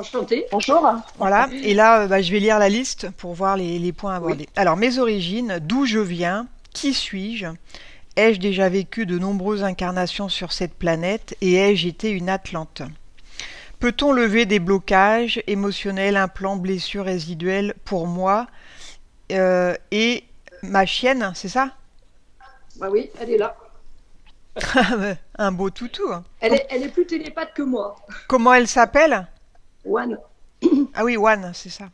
Enchantée. Bonjour. Voilà, et là, je vais lire la liste pour voir les points Oui. abordés. Alors, mes origines, d'où je viens, qui suis-je? Ai-je déjà vécu de nombreuses incarnations sur cette planète et ai-je été une Atlante? Peut-on lever des blocages émotionnels, implants, blessures résiduelles pour moi et ma chienne, c'est ça? Bah oui, elle est là. Un beau toutou, hein. Elle est plus télépathe que moi. Comment elle s'appelle? One, Ah oui, One, c'est ça.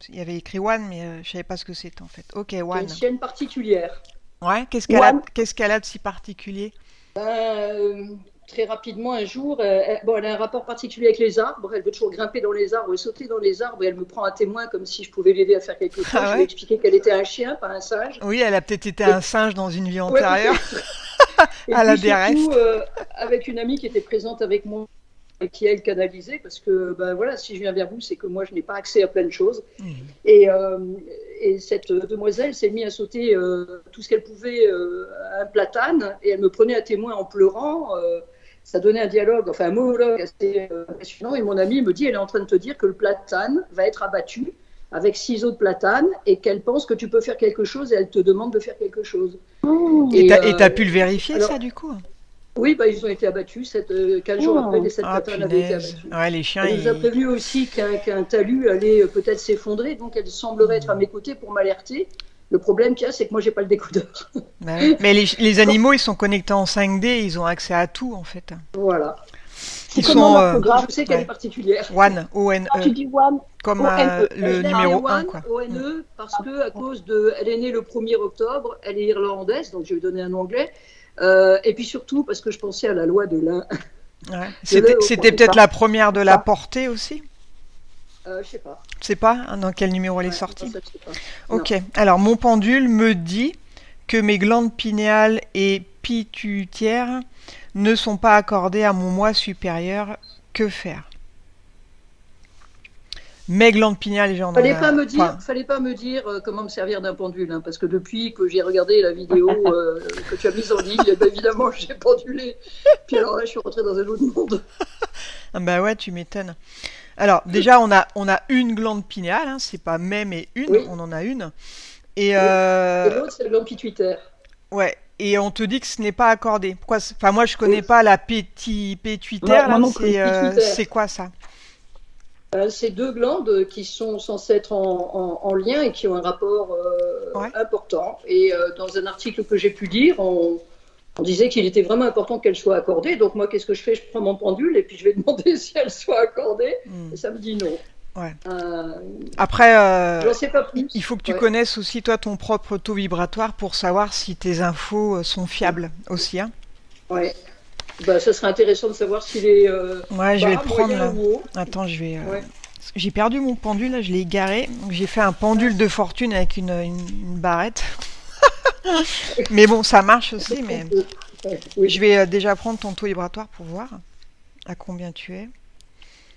Il y avait écrit One, mais je savais pas ce que c'était en fait. Ok, qui a une One. chienne particulière. Ouais, One. qu'est-ce qu'elle a de si particulier? Très rapidement, un jour, elle a un rapport particulier avec les arbres. Elle veut toujours grimper dans les arbres et sauter dans les arbres. Et elle me prend à témoin comme si je pouvais l'aider à faire quelque chose. Ah Je lui ai ouais? expliqué qu'elle était un chien, pas un singe. Oui, elle a peut-être été Et, un singe dans une vie ouais, antérieure, peut-être. Et à la puis surtout, DRS. avec une amie qui était présente avec moi et qui, elle, canalisait. Parce que, ben voilà, si je viens vers vous, c'est que moi, je n'ai pas accès à plein de choses. Mhm. Et, euh, et cette demoiselle s'est mise à sauter tout ce qu'elle pouvait à un platane et elle me prenait à témoin en pleurant. Ça donnait un dialogue, enfin un monologue assez impressionnant. Et mon ami me dit, elle est en train de te dire que le platane va être abattu avec 6 autres platanes et qu'elle pense que tu peux faire quelque chose et elle te demande de faire quelque chose. Mmh. Et Et t'as pu le vérifier, ça, alors, du coup? oui, bah, ils ont été abattus. 15 jours après, Mmh. les 7 Ah, platanes avaient été punaise. abattus. Ouais, les chiens, Elle nous a ils... prévenu aussi qu'un talus allait peut-être s'effondrer, donc elle semblerait être à mes côtés pour m'alerter. Le problème qu'il y a, c'est que moi, j'ai pas le décodeur. Bah ouais. Mais les animaux, ils sont connectés en 5D, ils ont accès à tout, en fait. Voilà. C'est Ils comment sont Donc l'orthographe? je sais qu'elle est ouais, particulière. One, Quand tu O-N-E, dis one, comme O-N-E. le Je l'ai appelée numéro un, One, quoi. Mm. O-N-E, parce que à cause de, elle est née le 1er octobre, elle est irlandaise, donc je vais lui donner un nom anglais. Et puis surtout parce que je pensais à la loi de l'un, Ouais. de l'un au C'était point. C'est peut-être ça. la première de C'est la ça. portée aussi? Je sais pas. Je sais pas dans quel numéro elle est Ouais, non, sortie. ça, je sais pas. Non. Ok, alors mon pendule me dit que mes glandes pinéales et pituitaires ne sont pas accordées à mon moi supérieur. Que faire? Mes glandes pinéales, déjà on en a... Enfin, Fallait pas me dire comment me servir d'un pendule, hein, parce que depuis que j'ai regardé la vidéo que tu as mise en ligne, ben, évidemment, j'ai pendulé. Puis alors là, je suis rentrée dans un autre monde. ah bah ouais, tu m'étonnes. Alors déjà on a une glande pinéale, hein, c'est pas mais une, Oui, on en a une. Et oui. Et l'autre, c'est le glande pituitaire. ouais, et on te dit que ce n'est pas accordé. Pourquoi? Enfin moi je connais Oui. pas la pétuitaire Moi là, non plus. Pituitaire. c'est quoi ça? C'est 2 glandes qui sont censées être en lien et qui ont un rapport Ouais. important. Et dans un article que j'ai pu lire, on disait qu'il était vraiment important qu'elle soit accordée. Donc moi, qu'est-ce que je fais? Je prends mon pendule et puis je vais demander si elle soit accordée. Hmm. Et ça me dit non. Ouais. Euh, Après, J'en sais pas il plus. faut que tu Ouais. connaisses aussi toi ton propre taux vibratoire pour savoir si tes infos sont fiables aussi, hein. Ouais. Bah, ça serait intéressant de savoir s'il est Ouais, je vais le bas, prendre moyen là. ou haut. Attends, je vais. Ouais. J'ai perdu mon pendule là, je l'ai égaré. Donc j'ai fait un pendule de fortune avec une barrette. Mais bon, ça marche aussi. Mais Ouais. je Oui. vais déjà prendre ton taux vibratoire pour voir à combien tu es.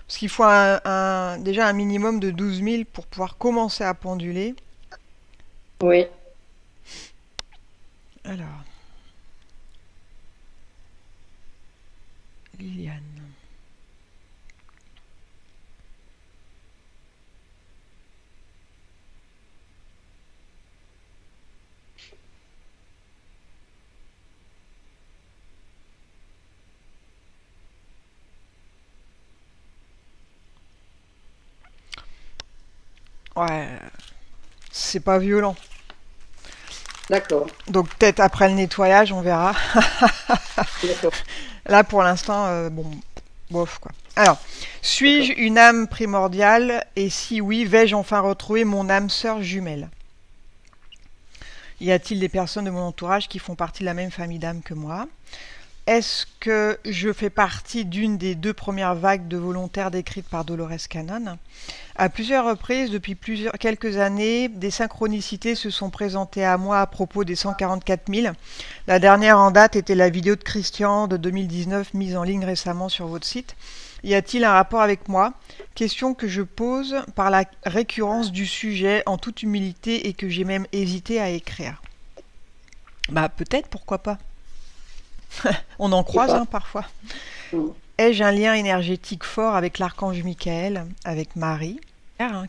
Parce qu'il faut déjà un minimum de 12 000 pour pouvoir commencer à penduler. Oui. Alors, Liliane. Ouais, c'est pas violent. D'accord. Donc peut-être après le nettoyage, on verra. D'accord. Là, pour l'instant, bon, bof quoi. Alors, D'accord. suis-je une âme primordiale? Et si oui, vais-je enfin retrouver mon âme sœur jumelle? Y a-t-il des personnes de mon entourage qui font partie de la même famille d'âmes que moi? Est-ce que je fais partie d'une des 2 premières vagues de volontaires décrites par Dolores Cannon? À plusieurs reprises, depuis quelques années, des synchronicités se sont présentées à moi à propos des 144 000. La dernière en date était la vidéo de Christian de 2019 mise en ligne récemment sur votre site. Y a-t-il un rapport avec moi? Question que je pose par la récurrence du sujet en toute humilité et que j'ai même hésité à écrire. Bah peut-être, pourquoi pas. On en Je sais croise pas. hein, parfois. Ai-je un lien énergétique fort avec l'archange Michael, avec Marie?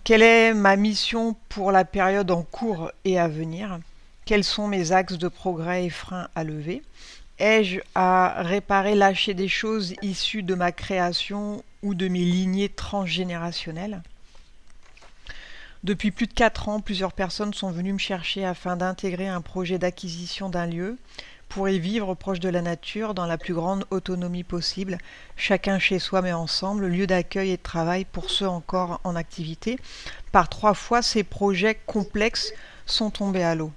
Quelle est ma mission pour la période en cours et à venir? Quels sont mes axes de progrès et freins à lever? Ai-je à réparer, lâcher des choses issues de ma création ou de mes lignées transgénérationnelles? Depuis plus de 4 ans, plusieurs personnes sont venues me chercher afin d'intégrer un projet d'acquisition d'un lieu pour y vivre proche de la nature dans la plus grande autonomie possible, chacun chez soi mais ensemble, lieu d'accueil et de travail pour ceux encore en activité. Par 3 fois, ces projets complexes sont tombés à l'eau.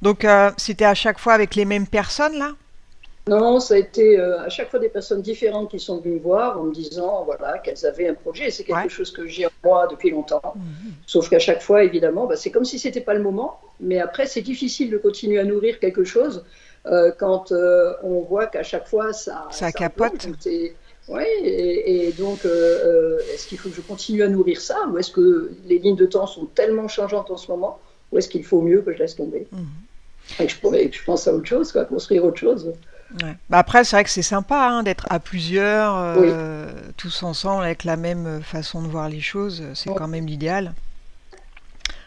Donc c'était à chaque fois avec les mêmes personnes là? Non, ça a été à chaque fois des personnes différentes qui sont venues me voir en me disant voilà, qu'elles avaient un projet. C'est quelque chose que j'ai en moi depuis longtemps. Sauf qu'à chaque fois, évidemment, c'est comme si ce n'était pas le moment. Mais après, c'est difficile de continuer à nourrir quelque chose quand on voit qu'à chaque fois, ça capote. Oui, et donc, est-ce qu'il faut que je continue à nourrir ça? Ou est-ce que les lignes de temps sont tellement changeantes en ce moment? Ou est-ce qu'il faut mieux que je laisse tomber? Et que je pense à autre chose, quoi, construire autre chose. Ouais. Après, c'est vrai que c'est sympa d'être à plusieurs, tous ensemble, avec la même façon de voir les choses. C'est quand même l'idéal.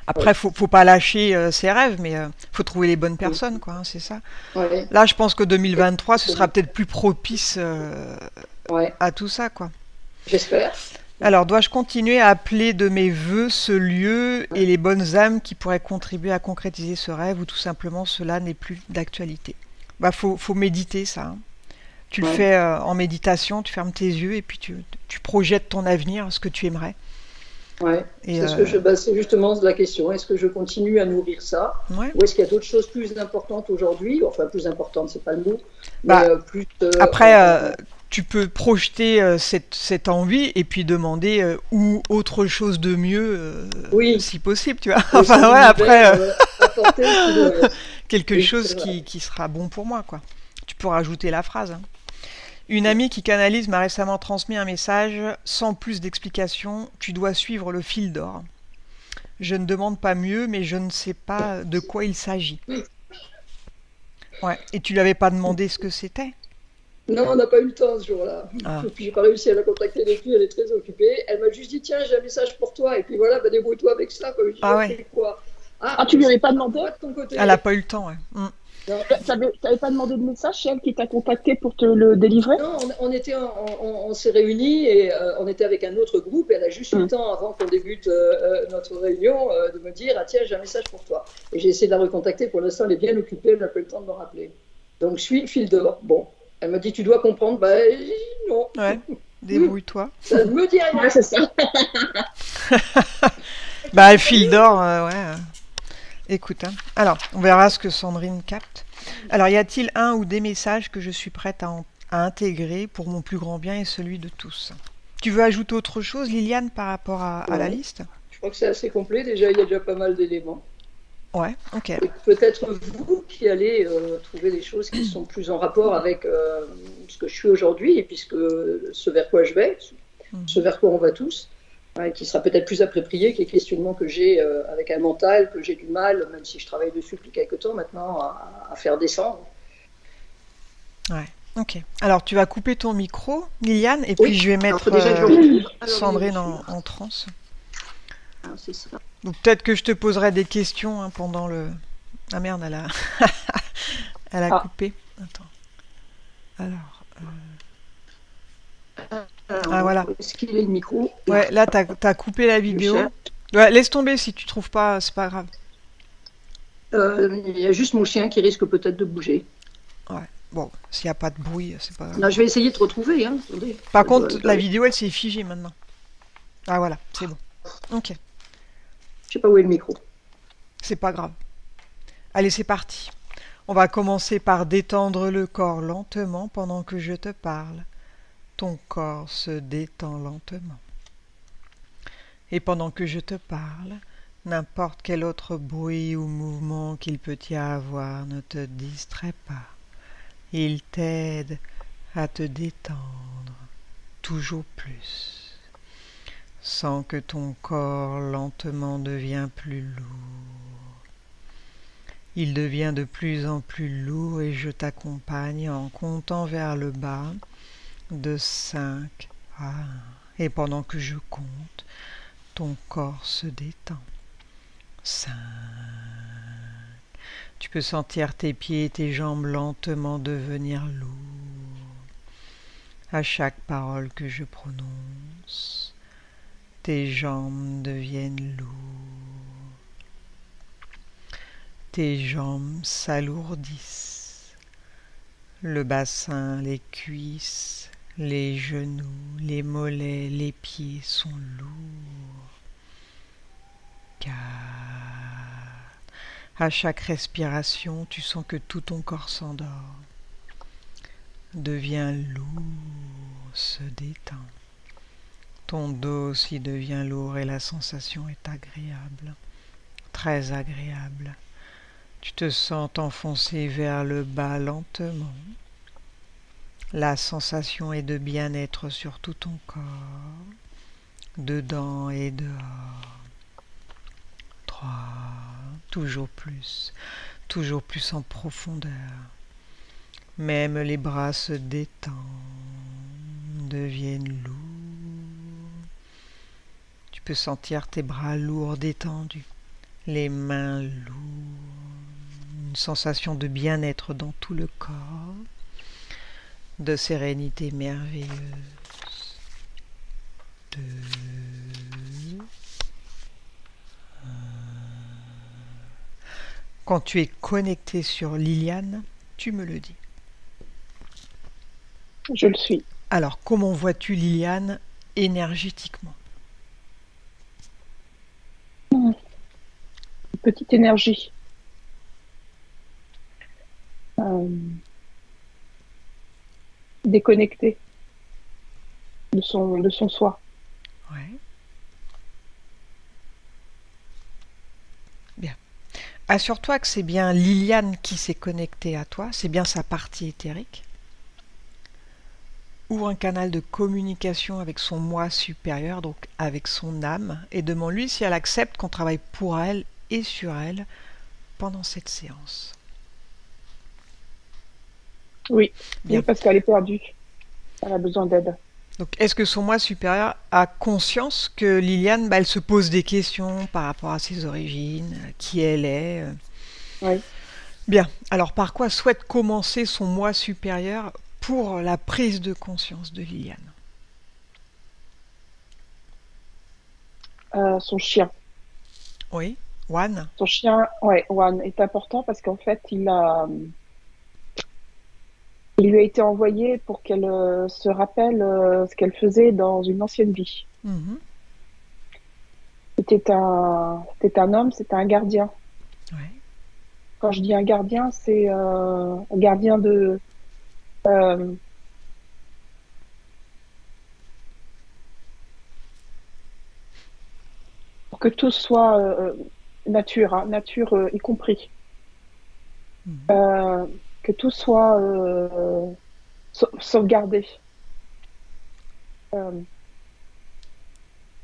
Après, faut pas lâcher ses rêves, mais faut trouver les bonnes personnes, quoi. C'est ça. Ouais. Là, je pense que 2023, ce sera peut-être plus propice à tout ça, quoi. J'espère. Alors, dois-je continuer à appeler de mes vœux ce lieu et les bonnes âmes qui pourraient contribuer à concrétiser ce rêve, ou tout simplement cela n'est plus d'actualité? Faut méditer ça. Tu le fais en méditation, tu fermes tes yeux et puis tu projettes ton avenir, ce que tu aimerais. Ouais. C'est justement la question. Est-ce que je continue à nourrir ça, ou est-ce qu'il y a d'autres choses plus importantes aujourd'hui? Enfin, plus importantes, c'est pas le mot. Mais plus. Après, tu peux projeter cette envie et puis demander ou autre chose de mieux, si possible, tu vois. Enfin, après. Quelque chose qui sera bon pour moi, quoi. Tu peux rajouter la phrase. Une amie qui canalise m'a récemment transmis un message sans plus d'explication. Tu dois suivre le fil d'or. Je ne demande pas mieux, mais je ne sais pas de quoi il s'agit. Ouais. Et tu lui avais pas demandé ce que c'était? Non, on n'a pas eu le temps ce jour-là. J'ai pas réussi à la contacter depuis, elle est très occupée. Elle m'a juste dit tiens, j'ai un message pour toi. Et puis voilà, débrouille-toi avec ça. Quoi. Quoi. Tu lui avais pas demandé? Elle n'a pas eu le temps, ouais. T'avais pas demandé de message? C'est elle qui t'a contacté pour te le délivrer? Non, on s'est réunis et on était avec un autre groupe. Et elle a juste eu le temps, avant qu'on débute notre réunion, de me dire tiens, j'ai un message pour toi. Et j'ai essayé de la recontacter. Pour l'instant, elle est bien occupée, elle n'a pas eu le temps de me rappeler. Donc, je suis le fil d'or. Bon, elle m'a dit tu dois comprendre. Non. Ouais, débrouille-toi. Ça me dit rien. Ouais, c'est ça. Le fil d'or, ouais. Écoute, alors, on verra ce que Sandrine capte. Alors, y a-t-il un ou des messages que je suis prête à intégrer pour mon plus grand bien et celui de tous? Tu veux ajouter autre chose, Liliane, par rapport à la liste? Je crois que c'est assez complet. Déjà, il y a déjà pas mal d'éléments. Ouais, ok. Et peut-être vous qui allez trouver des choses qui sont plus en rapport avec ce que je suis aujourd'hui et puis ce vers quoi je vais, ce vers quoi on va tous. Qui sera peut-être plus approprié que les questionnements que j'ai avec un mental, que j'ai du mal, même si je travaille dessus depuis quelques temps maintenant, à faire descendre. Ouais, ok. Alors, tu vas couper ton micro, Liliane, et puis je vais mettre Sandrine en transe. Alors, c'est ça. Donc, peut-être que je te poserai des questions pendant le... Ah merde, elle a coupé. Attends. Alors... voilà. Est-ce qu'il est le micro? Ouais, là, t'as coupé la vidéo. Ouais, laisse tomber si tu trouves pas, c'est pas grave. Il y a juste mon chien qui risque peut-être de bouger. Ouais, bon, s'il n'y a pas de bruit, c'est pas grave. Non, je vais essayer de te retrouver. Par contre, la vidéo, elle s'est figée maintenant. Ah voilà, c'est bon. Ok. Je sais pas où est le micro. C'est pas grave. Allez, c'est parti. On va commencer par détendre le corps lentement pendant que je te parle. Ton corps se détend lentement. Et pendant que je te parle, n'importe quel autre bruit ou mouvement qu'il peut y avoir ne te distrait pas. Il t'aide à te détendre toujours plus. Sens que ton corps lentement devient plus lourd. Il devient de plus en plus lourd et je t'accompagne en comptant vers le bas de 5 à 1. Et pendant que je compte, ton corps se détend. 5. Tu peux sentir tes pieds et tes jambes lentement devenir lourds. À chaque parole que je prononce, tes jambes deviennent lourdes. Tes jambes s'alourdissent. Le bassin, les cuisses, les genoux, les mollets, les pieds sont lourds. 4. À chaque respiration, tu sens que tout ton corps s'endort, devient lourd, se détend. Ton dos aussi devient lourd et la sensation est agréable, très agréable. Tu te sens t'enfoncer vers le bas lentement. La sensation est de bien-être sur tout ton corps, dedans et dehors. 3. Toujours plus en profondeur. Même les bras se détendent, deviennent lourds. Tu peux sentir tes bras lourds détendus, les mains lourdes. Une sensation de bien-être dans tout le corps, de sérénité merveilleuse. 2, 1. Quand tu es connecté sur Liliane, tu me le dis. Je le suis. Alors, comment vois-tu Liliane énergétiquement? Une petite énergie. Déconnectée de son soi. Ouais. Bien. Assure-toi que c'est bien Liliane qui s'est connectée à toi, c'est bien sa partie éthérique. Ouvre un canal de communication avec son moi supérieur, donc avec son âme, et demande-lui si elle accepte qu'on travaille pour elle et sur elle pendant cette séance. Oui, Bien. oui, parce qu'elle est perdue. Elle a besoin d'aide. Donc, est-ce que son moi supérieur a conscience que Liliane, elle se pose des questions par rapport à ses origines, qui elle est Oui. Bien. Alors, par quoi souhaite commencer son moi supérieur pour la prise de conscience de Liliane? Son chien. Oui. Juan. Son chien, ouais, Juan, est important parce qu'en fait, il lui a été envoyé pour qu'elle se rappelle ce qu'elle faisait dans une ancienne vie. Mhm. C'était un homme, c'était un gardien. Ouais. Quand je dis un gardien, c'est un gardien de pour que tout soit nature, hein, nature y compris. Mhm. Que tout soit sauvegardé.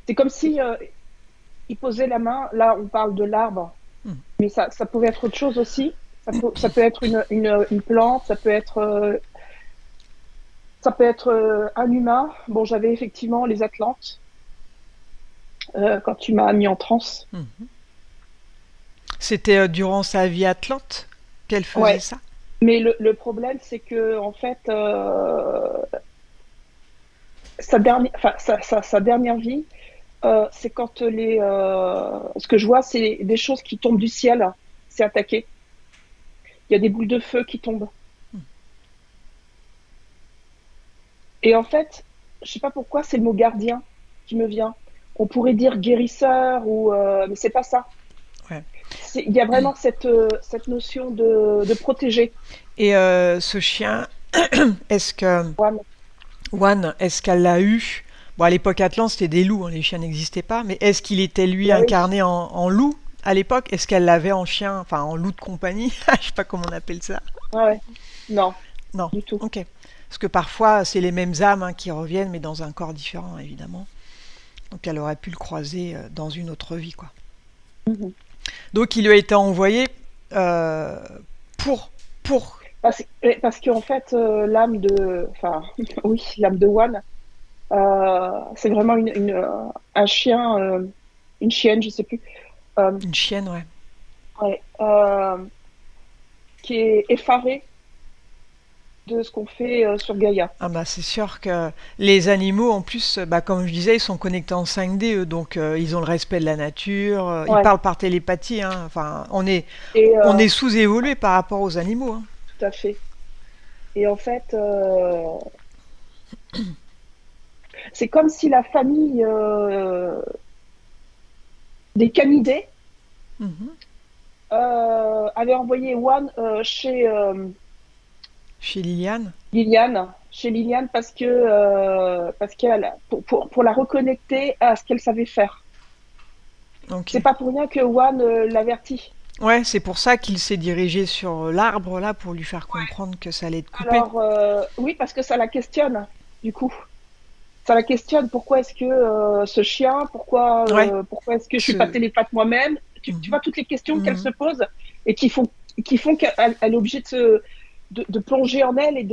C'est comme si il posait la main. Là, on parle de l'arbre, mais ça pouvait être autre chose aussi. Ça peut être une plante, ça peut être un humain. Bon, j'avais effectivement les Atlantes quand tu m'as mis en transe. Mhm. C'était durant sa vie atlante qu'elle faisait Ouais. ça? Mais le problème, c'est que en fait, sa dernière vie, c'est quand ce que je vois, c'est des choses qui tombent du ciel. C'est attaqué. Il y a des boules de feu qui tombent. Et en fait, je sais pas pourquoi, c'est le mot gardien qui me vient. On pourrait dire guérisseur mais c'est pas ça. Ouais. Il y a vraiment cette notion de protéger. Et ce chien, est-ce que Juan, est-ce qu'elle l'a eu? Bon, à l'époque Atlante, c'était des loups, hein, les chiens n'existaient pas, mais est-ce qu'il était lui incarné en loup à l'époque? Est-ce qu'elle l'avait en chien, enfin en loup de compagnie? Je sais pas comment on appelle ça. Ouais. Non. Non. Du tout. Ok. Parce que parfois, c'est les mêmes âmes hein, qui reviennent, mais dans un corps différent, évidemment. Donc elle aurait pu le croiser dans une autre vie, quoi. Mhm. Donc il lui a été envoyé euh, pour, pour... Parce qu'en fait, enfin, oui, l'âme de Wan, c'est vraiment un chien, une chienne, je sais plus, euh, Une chienne, ouais. ouais, qui est effarée de ce qu'on fait sur Gaïa. Ah bah c'est sûr que les animaux, en plus, bah, comme je disais, ils sont connectés en 5D, eux, donc ils ont le respect de la nature, ils Ouais. parlent par télépathie, hein. Enfin, Et on est sous-évolué par rapport aux animaux, hein. tout à fait. Et en fait, c'est comme si la famille des canidés Mhm. avait envoyé Wan chez Chez Liliane. Liliane parce qu'elle pour la reconnecter à ce qu'elle savait faire. Ok. C'est pas pour rien que Wan l'avertit. Ouais, c'est pour ça qu'il s'est dirigé sur l'arbre, là, pour lui faire comprendre que ça allait être coupé. Alors oui, parce que ça la questionne du coup. Ça la questionne. Pourquoi est-ce que ce chien, Ouais. pourquoi est-ce que je suis pas Ce... télépathe moi-même? Tu Mhm. vois toutes les questions qu'elle se Mhm. pose et qui font qu'elle est obligée de plonger en elle et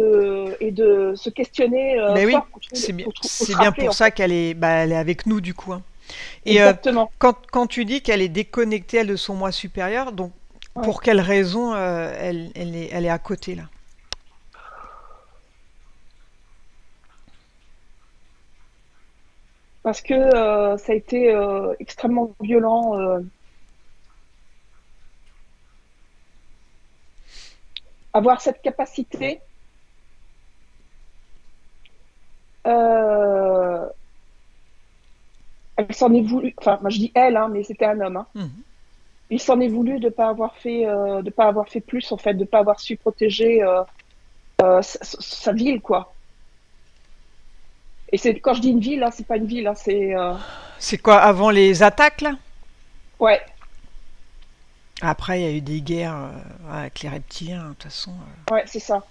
de se questionner Ben oui, fort pour c'est se bien rappeler pour en ça fait. qu'elle est avec nous, du coup, hein. Et Exactement. quand tu dis qu'elle est déconnectée, elle, de son moi supérieur, donc Ouais. pour quelle raison elle est à côté, là? Parce que ça a été extrêmement violent. Avoir cette capacité, euh, elle s'en est voulu. Enfin, moi je dis elle, hein, mais c'était un homme. Hein. Mhm. Il s'en est voulu de pas avoir fait plus en fait, de pas avoir su protéger sa ville quoi. Et c'est quand je dis une ville, hein, c'est pas une ville, hein, c'est C'est quoi, avant les attaques, là? ouais, Après, il y a eu des guerres avec les reptiliens, de toute façon. ouais, c'est ça.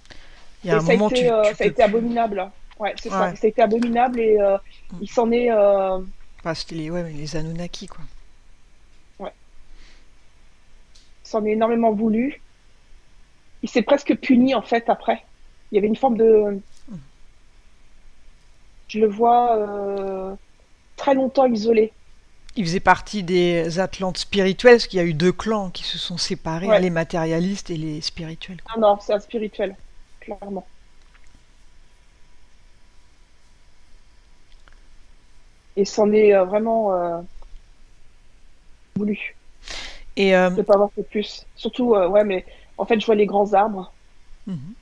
Il y a Et un moment, tu ça a peux été plus. abominable. Hein. Ouais, c'est ça. Ouais. Ça a été abominable et il s'en est, Enfin, c'était ouais, mais les Anunnaki, quoi. ouais, il s'en est énormément voulu. Il s'est presque puni en fait après. Il y avait une forme de, je le vois très longtemps isolé. Il faisait partie des Atlantes spirituels, parce qu'il y a eu deux clans qui se sont séparés, hein, Ouais, les matérialistes et les spirituels, quoi. ah non, c'est un spirituel, clairement. Et s'en est vraiment voulu Et de pas avoir fait plus. Surtout, ouais, mais en fait, je vois les grands arbres, mhm,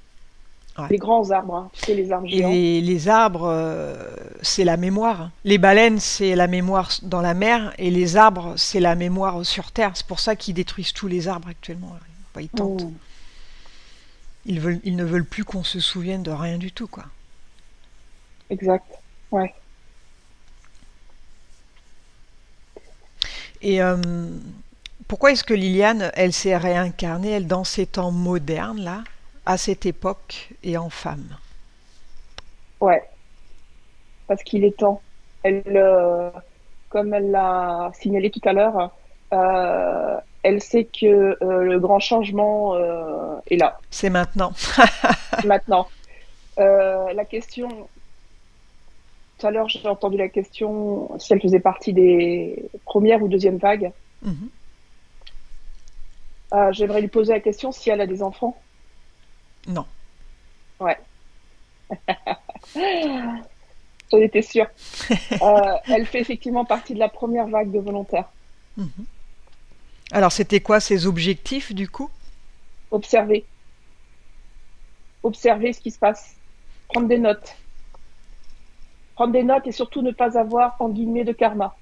ouais. les grands arbres, hein, tu sais, les arbres Et géants. les arbres, c'est la mémoire. Les baleines, c'est la mémoire dans la mer, et les arbres, c'est la mémoire sur Terre. C'est pour ça qu'ils détruisent tous les arbres actuellement. Enfin, ils tentent. Mm, Ils ne veulent plus qu'on se souvienne de rien du tout, quoi. exact. Ouais. Et pourquoi est-ce que Liliane, elle s'est réincarnée, elle, dans ces temps modernes, là, à cette époque, et en femme? Ouais. Parce qu'il est temps. Elle, comme elle l'a signalé tout à l'heure, elle sait que le grand changement est là, C'est maintenant. maintenant. La question, tout à l'heure, j'ai entendu la question si elle faisait partie des premières ou deuxièmes vagues. Mhm. J'aimerais lui poser la question si elle a des enfants. Non. Ouais, j'en étais sûre. Elle fait effectivement partie de la première vague de volontaires. Mhm. Alors, c'était quoi ses objectifs, du coup? Observer, observer ce qui se passe, prendre des notes. Prendre des notes et surtout ne pas avoir, en guillemets, de karma.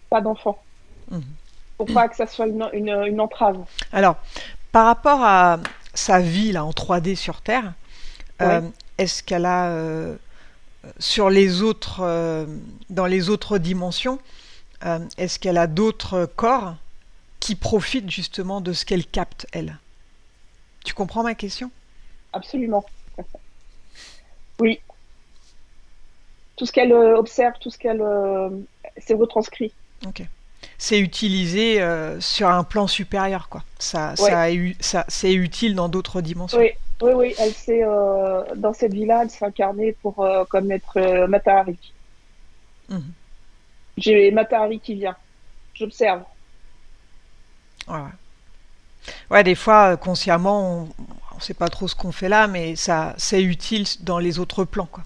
Pas d'enfant. Mhm. Pour pas que ça soit une entrave. Alors, par rapport à sa vie, là, en 3D sur Terre, euh, Ouais. est-ce qu'elle a, sur les autres, dans les autres dimensions, est-ce qu'elle a d'autres corps qui profitent justement de ce qu'elle capte, elle? Tu comprends ma question? Absolument. Oui. Tout ce qu'elle observe, tout ce qu'elle s'est retranscrit. Ok. c'est utilisé sur un plan supérieur, quoi. Ouais, C'est utile dans d'autres dimensions. oui, oui, oui. Elle s'est dans cette vie-là, elle s'est incarnée pour comme être Mata Hari. Mhm. J'ai Mata Hari qui vient. J'observe. Ouais, ouais. Ouais, des fois, consciemment, on sait pas trop ce qu'on fait là, mais ça, c'est utile dans les autres plans, quoi.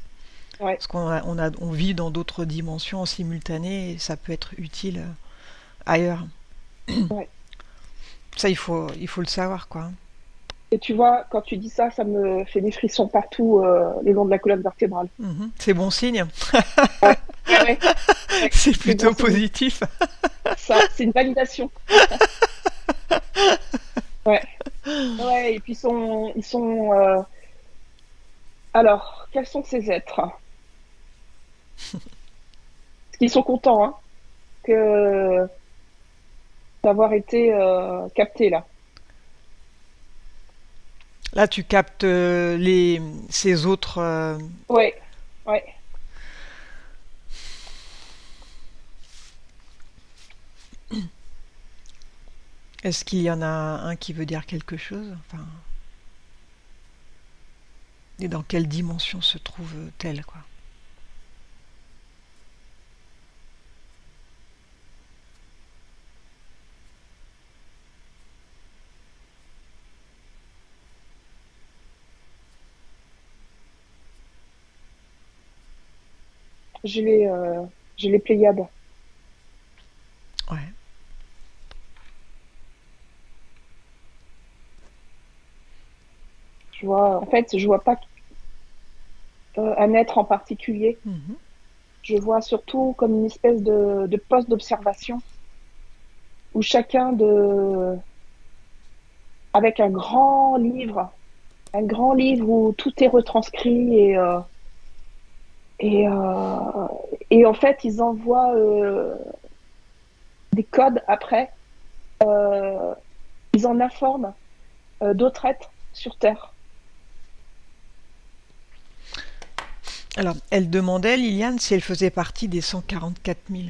Ouais, Parce on vit dans d'autres dimensions en simultané et ça peut être utile ailleurs. ouais. Ça, il faut le savoir, quoi. Et tu vois, quand tu dis ça, ça me fait des frissons partout les long de la colonne vertébrale. Mhm. C'est bon signe. Ouais, ouais, ouais, ouais. C'est C'est bon plutôt signe. positif. Ça, c'est une validation. Ouais, ouais. Et puis alors, quels sont ces êtres? Parce qu'ils sont contents, hein, que d'avoir été captés là. Là, tu captes ces autres. Ouais, ouais. Est-ce qu'il y en a un qui veut dire quelque chose? Enfin, et dans quelle dimension se trouve-t-elle, quoi? J'ai les, euh, j'ai les Pléiades. Ouais. Je vois pas un être en particulier. Mhm. Je vois surtout comme une espèce de poste d'observation où avec un grand livre où tout est retranscrit et, euh, et en fait ils envoient des codes après, euh, ils en informent d'autres êtres sur Terre. Alors, elle demandait, Liliane, si elle faisait partie des 144 000.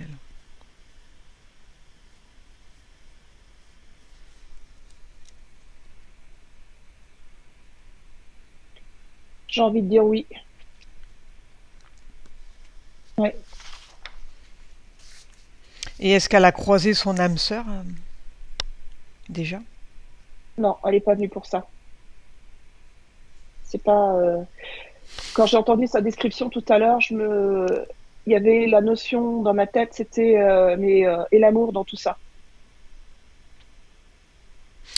J'ai envie de dire oui. Ouais. Et est-ce qu'elle a croisé son âme sœur déjà? Non, elle n'est pas venue pour ça. C'est pas. Quand j'ai entendu sa description tout à l'heure, il y avait la notion dans ma tête, c'était et l'amour dans tout ça.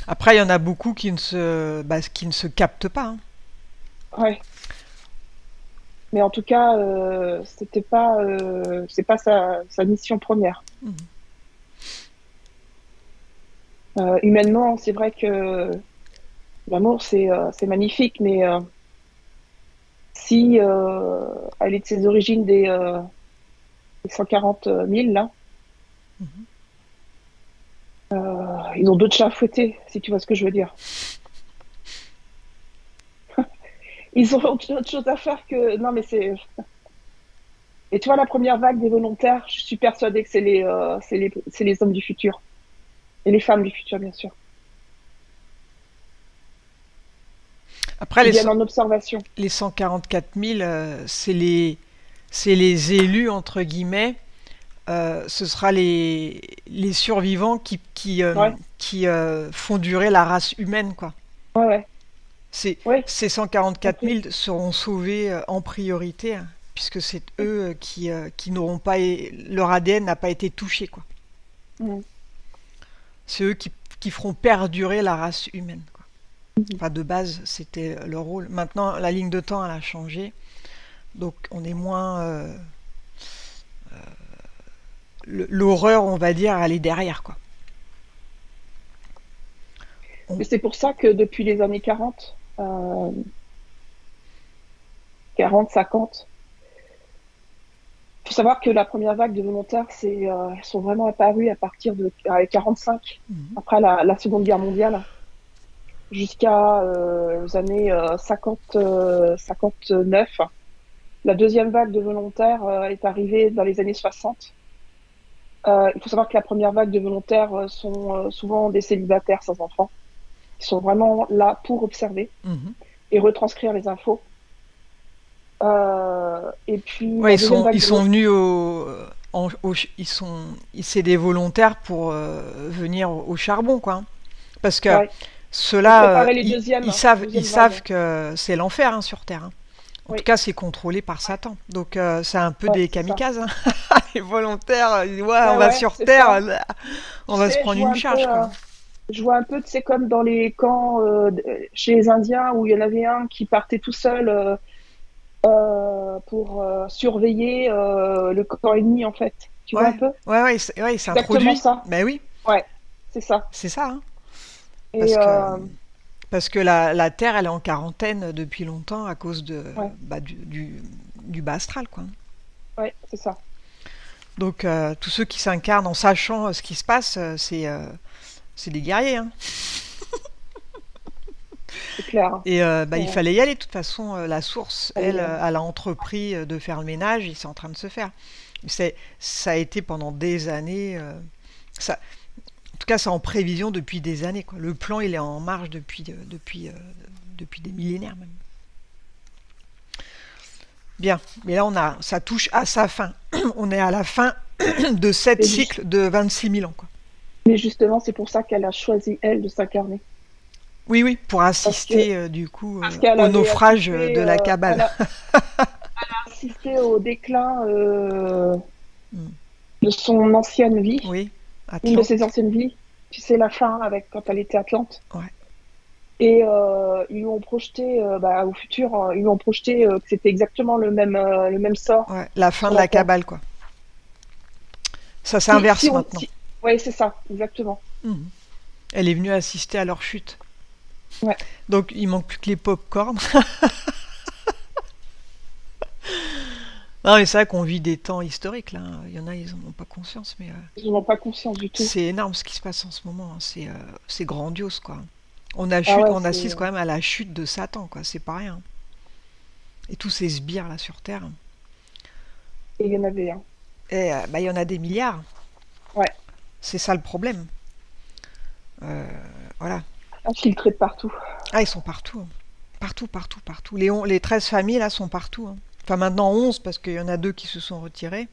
Après, il y en a beaucoup qui ne se captent pas, hein. Ouais. Mais en tout cas, c'est pas sa mission première. Mhm. Humainement, c'est vrai que l'amour, c'est magnifique, mais si elle est de ses origines des 140 000, là, Mhm. ils ont d'autres chats à fouetter, si tu vois ce que je veux dire. Ils ont autre chose à faire que. Non, mais c'est. Et tu vois, la première vague des volontaires, je suis persuadée que c'est les hommes du futur. Et les femmes du futur, bien sûr. Après, Ils viennent en observation. les 144 000, c'est les élus, entre guillemets. Ce sera les survivants Ouais, qui font durer la race humaine, quoi. ouais, ouais. Ces, Ouais, ces tout à 144 fait. 000 seront sauvés en priorité, hein, puisque c'est eux qui n'auront pas, leur ADN n'a pas été touché, quoi. Mhm. C'est eux qui feront perdurer la race humaine, quoi. Mhm. Enfin, de base, c'était leur rôle. Maintenant, la ligne de temps, elle a changé, donc on est moins. L'horreur, on va dire, elle est derrière, quoi. Et On- c'est pour ça que depuis les années 40, 50, il faut savoir que la première vague de volontaires, elles sont vraiment apparues à partir de 45, Mhm. après la Seconde Guerre mondiale, jusqu'à aux années 50, 59. La deuxième vague de volontaires est arrivée dans les années 60. Il faut savoir que la première vague de volontaires sont souvent des célibataires sans enfants. Ils sont vraiment là pour observer Mhm. et retranscrire les infos. Et puis Ouais, la deuxième ils vague de sont venus c'est des volontaires pour venir au charbon, quoi, hein. Parce que ouais, pour ceux-là, préparer les ils deuxième savent vagues. que c'est l'enfer, hein, sur Terre, hein. En tout Oui, cas, c'est contrôlé par Satan. Donc, c'est un peu ouais, des c'est ça. kamikazes, hein. Les volontaires, ils disent, ouais, on Ouais, va ouais, sur c'est Terre, ça. Tu on va se sais, prendre une charge, quoi. je vois un peu, tu sais, comme dans les camps chez les Indiens où il y en avait un qui partait tout seul pour surveiller le camp ennemi, en fait. Tu vois un Ouais, peu? ouais, il Exactement s'introduit. ça. Ben oui, Ouais, c'est ça. c'est ça, hein. Et Parce que, parce que la Terre, elle est en quarantaine depuis longtemps à cause ouais, du bas astral, quoi. ouais, c'est ça. Donc, tous ceux qui s'incarnent en sachant ce qui se passe, c'est des guerriers, hein. C'est clair, hein. Et il Ouais, fallait y aller. De toute façon, la source, allez, elle, elle a entrepris de faire le ménage et c'est en train de se faire. Ça a été pendant des années. En tout cas, c'est en prévision depuis des années, quoi. Le plan, il est en marche depuis des millénaires même. Bien, mais là, ça touche à sa fin. On est à la fin de 7 mais, juste, cycles de 26 000 ans, quoi. mais justement, c'est pour ça qu'elle a choisi, elle, de s'incarner. Oui, oui, pour Parce que assister du coup parce qu'elle au avait naufrage assisté, de la Kabbale. assisté au déclin Hmm. de son ancienne vie, Oui, une de ses Atlante. anciennes vies. Tu sais, la fin, avec quand elle était Atlante. Ouais. Et ils lui ont projeté, au futur, ils lui ont projeté que c'était exactement le même sort Ouais, la fin sur de la la Terre. Cabale, quoi. Ça s'inverse maintenant. Ouais, c'est ça, exactement. Mhm. Elle est venue assister à leur chute. Ouais. Donc il manque plus que les pop-corn. Non, mais c'est vrai qu'on vit des temps historiques, là. Il y en a, ils n'en ont pas conscience, mais Ils n'en ont pas conscience du tout. c'est énorme ce qui se passe en ce moment, hein. C'est grandiose, quoi. Ah ouais, On c'est. assiste quand même à la chute de Satan, quoi. C'est pas rien. Et tous ces sbires, là, sur Terre. Et il y en avait un. Et il y en a des milliards. Ouais, C'est ça le problème. Euh, voilà. infiltré de partout. Ah, ils sont partout, hein. Partout, partout, partout. Les 13 familles, là, sont partout, hein. Enfin, maintenant 11, parce qu'il y en a 2 qui se sont retirés.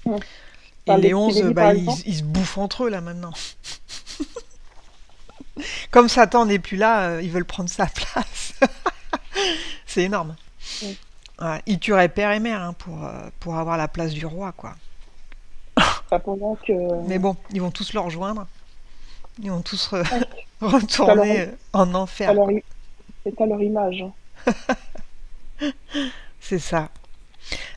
On Et parle les de 11, Kennedy, par exemple. ils se bouffent entre eux, là, maintenant. Comme Satan n'est plus là, ils veulent prendre sa place. C'est énorme. Ouais. Ouais, ils tueraient père et mère, hein, pour avoir la place du roi, quoi. Pas pendant que. Mais bon, ils vont tous le rejoindre. Ils vont tous Ouais, c'est à leur, retourner en à enfer, leur, quoi. c'est à leur image. C'est ça.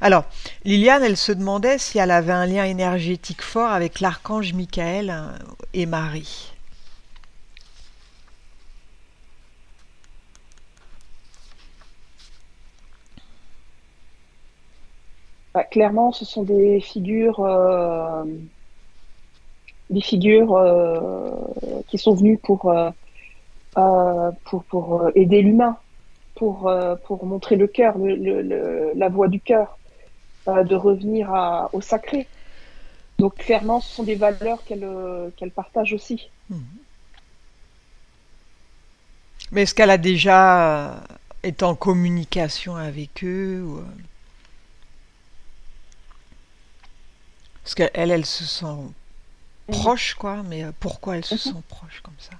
Alors, Liliane, elle se demandait si elle avait un lien énergétique fort avec l'archange Michael, hein, et Marie. Bah, clairement, ce sont des figures qui sont venues pour aider l'humain, pour montrer le cœur, la voie du cœur, de revenir au sacré. Donc clairement, ce sont des valeurs qu'elle partage aussi. Mhm. Mais est-ce qu'elle a déjà été en communication avec eux Parce qu'elle, elle se sent Mhm. proche, quoi, mais pourquoi elle se Mhm. sent proche comme ça?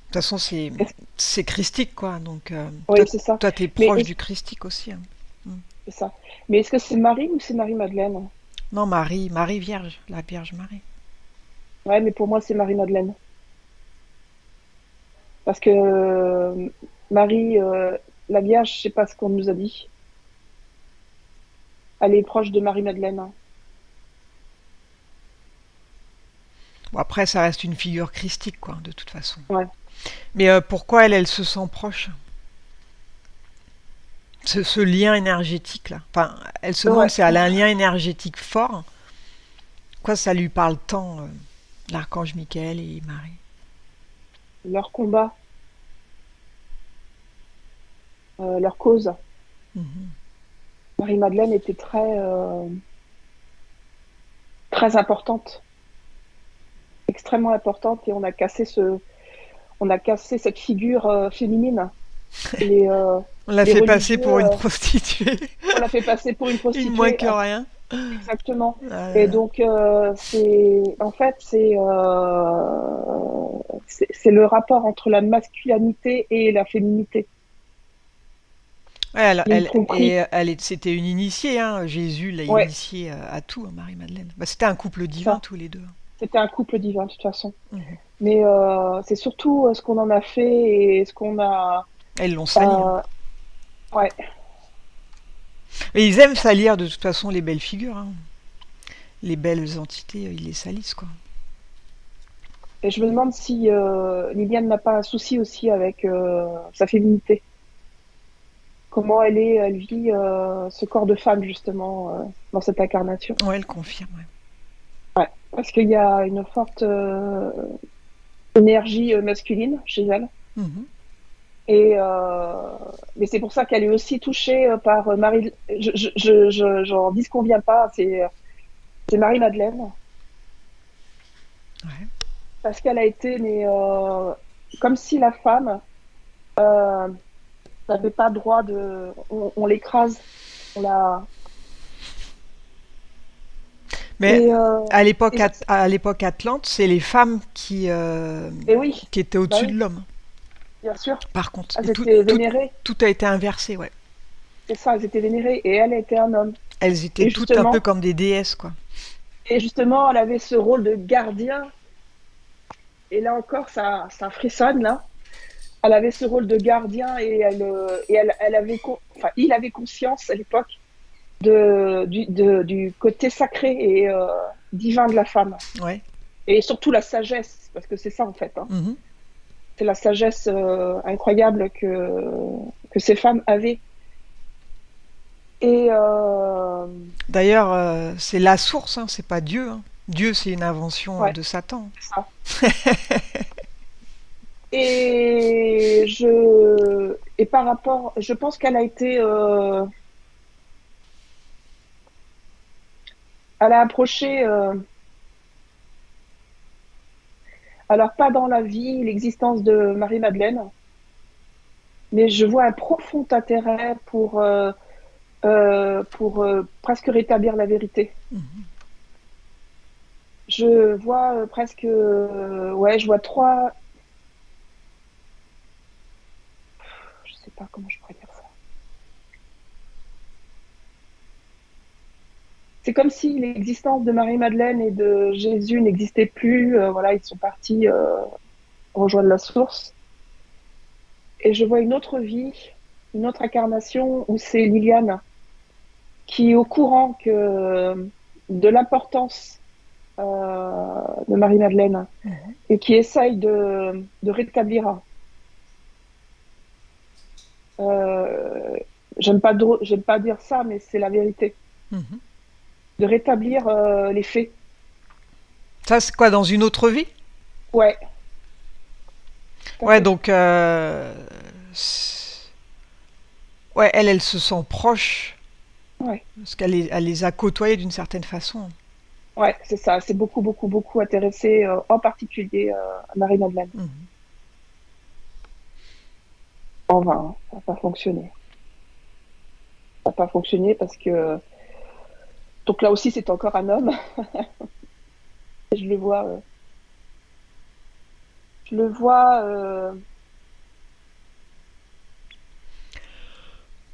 De toute façon, Est-ce- c'est christique, quoi. Donc, Oui, c'est ça. toi, t'es Mais proche du christique aussi, hein. Mm. c'est ça. Mais est-ce que c'est Marie ou c'est Marie-Madeleine? Non, Marie Vierge, la Vierge Marie. Ouais, mais pour moi, c'est Marie-Madeleine. Parce que Marie, la Vierge, je sais pas ce qu'on nous a dit. Elle est proche de Marie-Madeleine. Bon, après, ça reste une figure christique, quoi, de toute façon. Ouais. Mais pourquoi elle, elle se sent proche? Ce lien énergétique, là. Enfin, elle se demande Ouais. si elle a un lien énergétique fort. Quoi, ça lui parle tant, l'archange Michael et Marie. Leur combat, leur cause. Mhm. Marie-Madeleine était très importante, extrêmement importante, et on a cassé cette figure féminine. Les, euh, On l'a les fait passer religieux, pour une prostituée. on l'a fait passer pour une Il ne prostituée, manque rien. exactement. Ah là Et là. donc, en fait, c'est le rapport entre la masculinité et la féminité, Ouais, y compris. c'était une initiée, hein. Jésus l'a Ouais, initiée à tout, hein, Marie-Madeleine. Bah, c'était un couple divin ça. tous les deux. C'était un couple divin, de toute façon. Mhm. Mais c'est surtout ce qu'on en a fait et ce qu'on a. Elles l'ont sali, hein. euh, ouais. Et ils aiment salir de toute façon les belles figures, hein. Les belles entités, ils les salissent, quoi. Et je me demande si Liliane n'a pas un souci aussi avec sa féminité. Comment elle vit ce corps de femme, justement, dans cette incarnation. Ouais, elle confirme. Ouais. Parce qu'il y a une forte énergie masculine chez elle. Mhm. Et mais c'est pour ça qu'elle est aussi touchée par Marie. J'en disconviens pas. C'est Marie-Madeleine Ouais. parce qu'elle a été mais comme si la femme euh, n'avait pas droit de. On l'écrase, on la. Mais Et, et ça, à l'époque Atlante, c'est les femmes et oui, qui étaient bah au-dessus oui, de l'homme, bien sûr. par contre. Elles Et étaient vénérées. tout a été inversé, ouais. C'est ça, elles étaient vénérées et elle était un homme. Elles étaient Et toutes un peu justement, comme des déesses, quoi. elle avait ce rôle de gardien. Et là encore, ça frissonne là. Elle avait ce rôle de gardien elle avait, enfin, il avait conscience à l'époque du côté sacré et divin de la femme. Ouais. Et surtout la sagesse, parce que c'est ça en fait. Hein. Mhm. C'est la sagesse incroyable que ces femmes avaient. Et D'ailleurs, c'est la source, hein, c'est pas Dieu, hein. Dieu, c'est une invention ouais, de Satan. c'est ça. Et par rapport, je pense qu'elle a été, elle a approché, alors pas dans la vie, l'existence de Marie-Madeleine, mais je vois un profond intérêt pour presque rétablir la vérité. Mhm. Je vois presque, ouais, je vois trois, je sais pas comment je pourrais dire ça. C'est comme si l'existence de Marie-Madeleine et de Jésus n'existait plus. Voilà, ils sont partis rejoindre la source. Et je vois une autre vie, une autre incarnation où c'est Liliane qui est au courant de l'importance de Marie-Madeleine Mhm. et qui essaye de rétablir. Euh, j'aime pas dire ça, mais c'est la vérité. Mhm. De rétablir les faits. Ça, c'est quoi, dans une autre vie? Ouais, tout à Ouais, fait. donc, ouais, elle se sent proche, Ouais, parce elle les a côtoyés d'une certaine façon. ouais, c'est ça. C'est beaucoup, beaucoup, beaucoup intéressé, en particulier à Marie-Madeleine. Mhm. En vain, hein, ça n'a pas fonctionné. Ça n'a pas fonctionné parce que donc là aussi c'est encore un homme. Je le vois, je le vois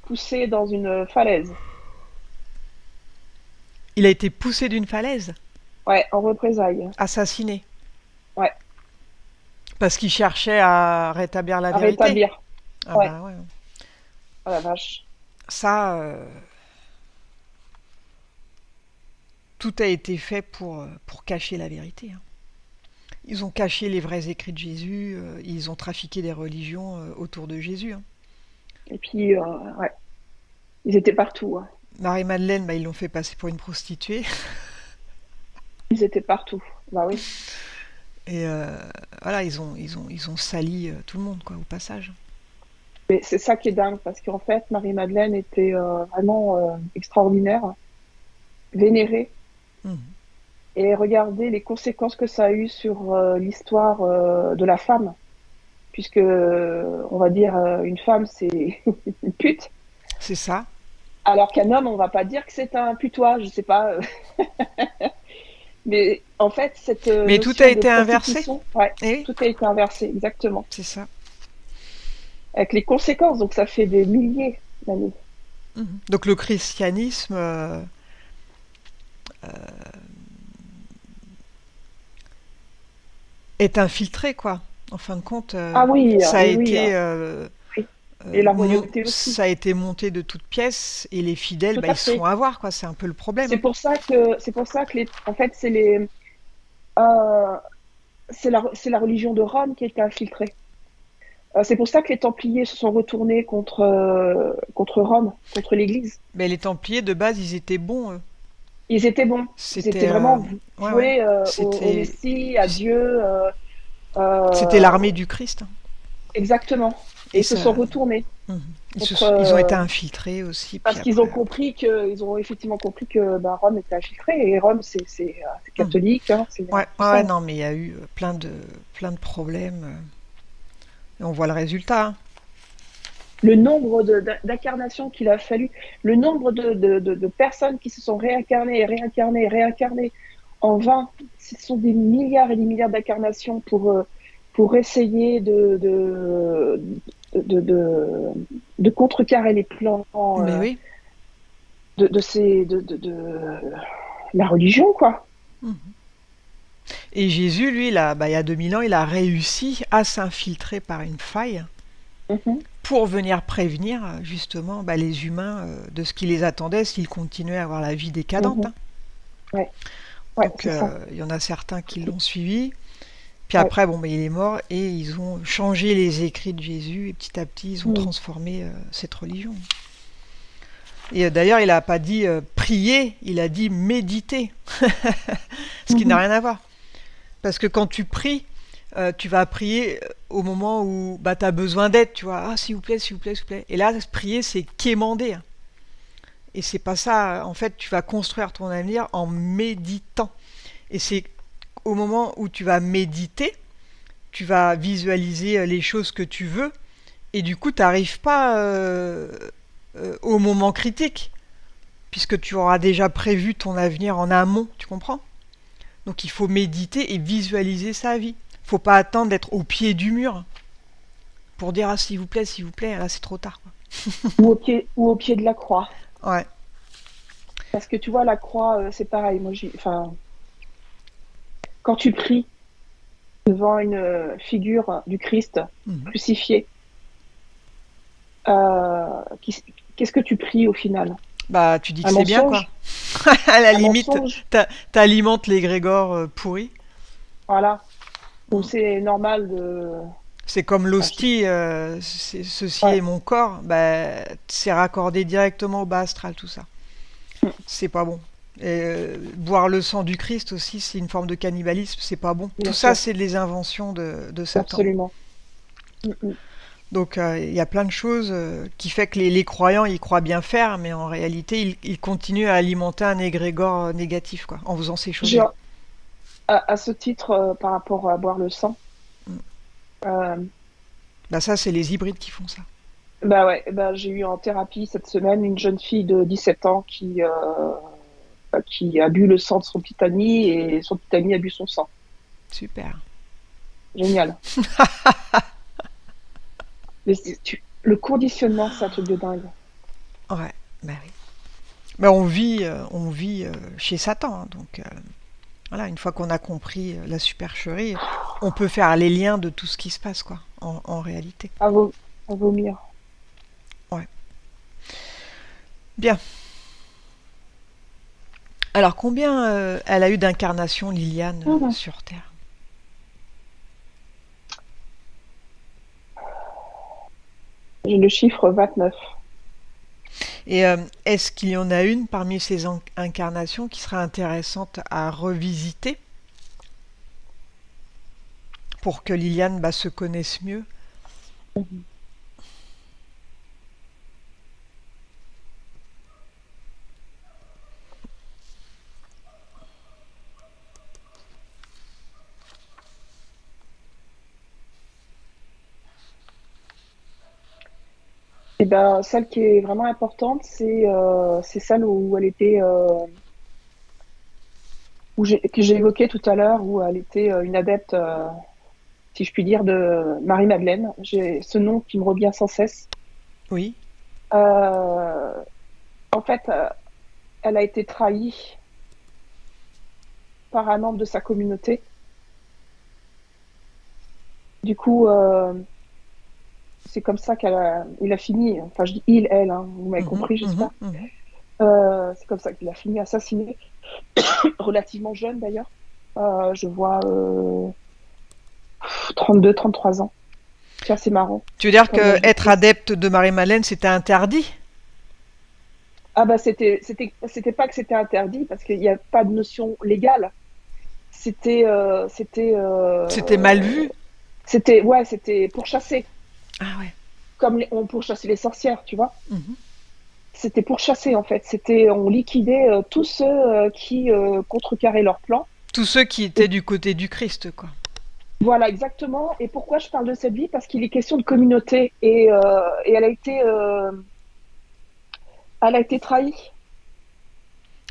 poussé dans une falaise. Il a été poussé d'une falaise, Ouais, en représailles. assassiné, Ouais, parce qu'il cherchait à rétablir la à vérité. rétablir. Ah Ouais, bah ouais. oh la vache. Ça, tout a été fait pour cacher la vérité, hein. Ils ont caché les vrais écrits de Jésus, ils ont trafiqué des religions autour de Jésus, hein. Et puis, ouais, ils étaient partout. Hein. Marie-Madeleine, bah, ils l'ont fait passer pour une prostituée. Ils étaient partout. Bah oui. Et voilà, ils ont sali tout le monde, quoi, au passage. Mais c'est ça qui est dingue, parce qu'en fait, Marie-Madeleine était vraiment extraordinaire, vénérée, Mhm. et regardez les conséquences que ça a eu sur l'histoire de la femme, puisque, on va dire, une femme, c'est une pute, C'est ça. alors qu'un homme, on va pas dire que c'est un putois, je sais pas. Mais en fait, cette Mais tout a notion de été inversé. prostitution, ouais, Eh oui, tout a été inversé, exactement. c'est ça. Avec les conséquences, donc ça fait des milliers d'années. Mhm. Donc le christianisme est infiltré, quoi. En fin de compte, Ah oui, ça a et oui, été oui. Et la royauté aussi, ça a été monté de toutes pièces et les fidèles, tout bah, à ils se font fait. avoir, quoi. C'est un peu le problème. Hein. C'est pour ça que en fait, euh, c'est la religion de Rome qui a été infiltrée. C'est pour ça que les Templiers se sont retournés contre Rome, contre l'Église. Mais les Templiers, de base, ils étaient bons, eux. Ils étaient bons. Ils étaient C'était, vraiment ouais, ouais. voués au C'était, Messie, à Dieu. c'était Euh, l'armée du Christ. Hein. exactement. Et Et ils se sont ça, retournés mhm. contre, Ils ont été infiltrés aussi. Puis parce qu'ils ont après, compris ils ont effectivement compris que bah, Rome était infiltrée. Et Rome, c'est mhm. catholique, hein, c'est Ouais, ouais, puissant. non, mais il y a eu plein de problèmes. Et on voit le résultat. Hein. Le nombre d'incarnations qu'il a fallu, le nombre de personnes qui se sont réincarnées, réincarnées, réincarnées en vain, ce sont des milliards et des milliards d'incarnations pour essayer de, de, de contrecarrer les plans Mais oui. de la religion, quoi. Mhm. Et Jésus, lui, il y a 2000 ans, il a réussi à s'infiltrer par une faille Mhm, pour venir prévenir justement bah, les humains de ce qui les attendait s'ils continuaient à avoir la vie décadente. mhm. Hein. Ouais, ouais, Donc c'est ça. il y en a certains qui l'ont suivi. Puis Ouais. après, bon, bah, il est mort et ils ont changé les écrits de Jésus et petit à petit, ils ont Mm. transformé cette religion. Et d'ailleurs, il n'a pas dit prier, il a dit méditer, ce qui n'a Mhm. rien à voir. Parce que quand tu pries, tu vas prier au moment où bah, tu as besoin d'aide, tu vois. Ah, s'il vous plaît, s'il vous plaît, s'il vous plaît. Et là, prier, c'est quémander. Hein. Et c'est pas ça. En fait, tu vas construire ton avenir en méditant. Et c'est au moment où tu vas méditer, tu vas visualiser les choses que tu veux. Et du coup, tu n'arrives pas au moment critique, puisque tu auras déjà prévu ton avenir en amont, tu comprends? Donc il faut méditer et visualiser sa vie. Faut pas attendre d'être au pied du mur pour dire ah s'il vous plaît, là c'est trop tard. Ou au pied de la croix. Quoi. Ouais. Parce que tu vois, la croix, c'est pareil. Moi, enfin, quand tu pries devant une figure du Christ Mhm. crucifié, qu'est-ce que tu pries au final? Bah tu dis que Un c'est bien quoi. mensonge? À la Un limite, mensonge? t'alimentes l'égrégore pourri. Voilà. Ou Mm. c'est normal de. C'est comme Enfin, l'hostie, ceci est ouais. mon corps, bah, c'est raccordé directement au bas astral tout ça. Mm. C'est pas bon. Et, boire le sang du Christ aussi, c'est une forme de cannibalisme, c'est pas bon. Tout Bien ça, sûr. c'est des inventions de Satan. Absolument. Mm, mm. Donc il y a plein de choses qui fait que les croyants, ils croient bien faire, mais en réalité, ils continuent à alimenter un égrégore négatif, quoi, en faisant ces J'ai, choses-là. à ce titre, par rapport à boire le sang, Mm. euh, Bah ça, c'est les hybrides qui font ça. bah ouais, bah, j'ai eu en thérapie cette semaine une jeune fille de 17 ans qui a bu le sang de son petit ami et son petit ami a bu son sang. Super. Génial. Mais le conditionnement, c'est un truc de dingue. Ouais, bah oui. Mais on vit chez Satan, hein, donc voilà, une fois qu'on a compris la supercherie, on peut faire les liens de tout ce qui se passe, quoi, en réalité. À, à vomir. Ouais. Bien. Alors, combien elle a eu d'incarnations, Liliane, Mhm. sur Terre? J'ai le chiffre 29. Et est-ce qu'il y en a une parmi ces incarnations qui serait intéressante à revisiter pour que Liliane bah, se connaisse mieux? Et ben, celle qui est vraiment importante, c'est celle où elle était, que j'ai évoquée tout à l'heure, où elle était une adepte, si je puis dire, de Marie-Madeleine. J'ai ce nom qui me revient sans cesse. Oui. Euh, En fait, elle a été trahie par un membre de sa communauté. Du coup, c'est comme ça il a fini. Enfin, je dis il, elle, hein, vous m'avez compris, j'espère. C'est comme ça qu'il a fini assassiné, relativement jeune d'ailleurs. Je vois 32, 33 ans. Tiens, c'est marrant. Tu veux dire Comme l'âge de qu'être Christ. adepte de Marie-Madeleine, c'était interdit? Ah bah c'était pas que c'était interdit parce qu'il n'y a pas de notion légale. C'était C'était mal vu? c'était pour chasser, Ah ouais. comme on pourchassait les sorcières, tu vois. Mhm. C'était pour chasser en fait. On liquidait tous ceux qui contrecarraient leur plan. Tous ceux qui Et étaient du côté du Christ, quoi. voilà exactement. Et pourquoi je parle de cette vie? Parce qu'il est question de communauté et elle a été trahie.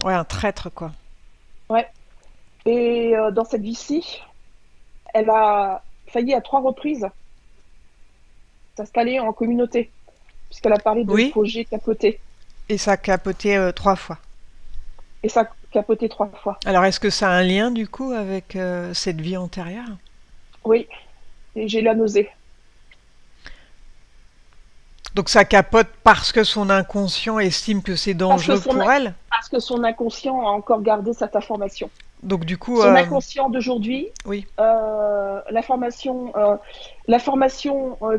Ouais, un traître, quoi. Ouais. Et dans cette vie-ci, elle a failli à 3 reprises s'installer en communauté, puisqu'elle a parlé de Oui, projets capotés. et ça a capoté 3 fois. Et ça a capoté 3 fois. Alors, est-ce que ça a un lien, du coup, avec cette vie antérieure? Oui, et j'ai la nausée. Donc ça capote parce que son inconscient estime que c'est Parce que dangereux son, pour elle? parce que son inconscient a encore gardé cette information. Donc du coup, Son inconscient d'aujourd'hui, oui. l'information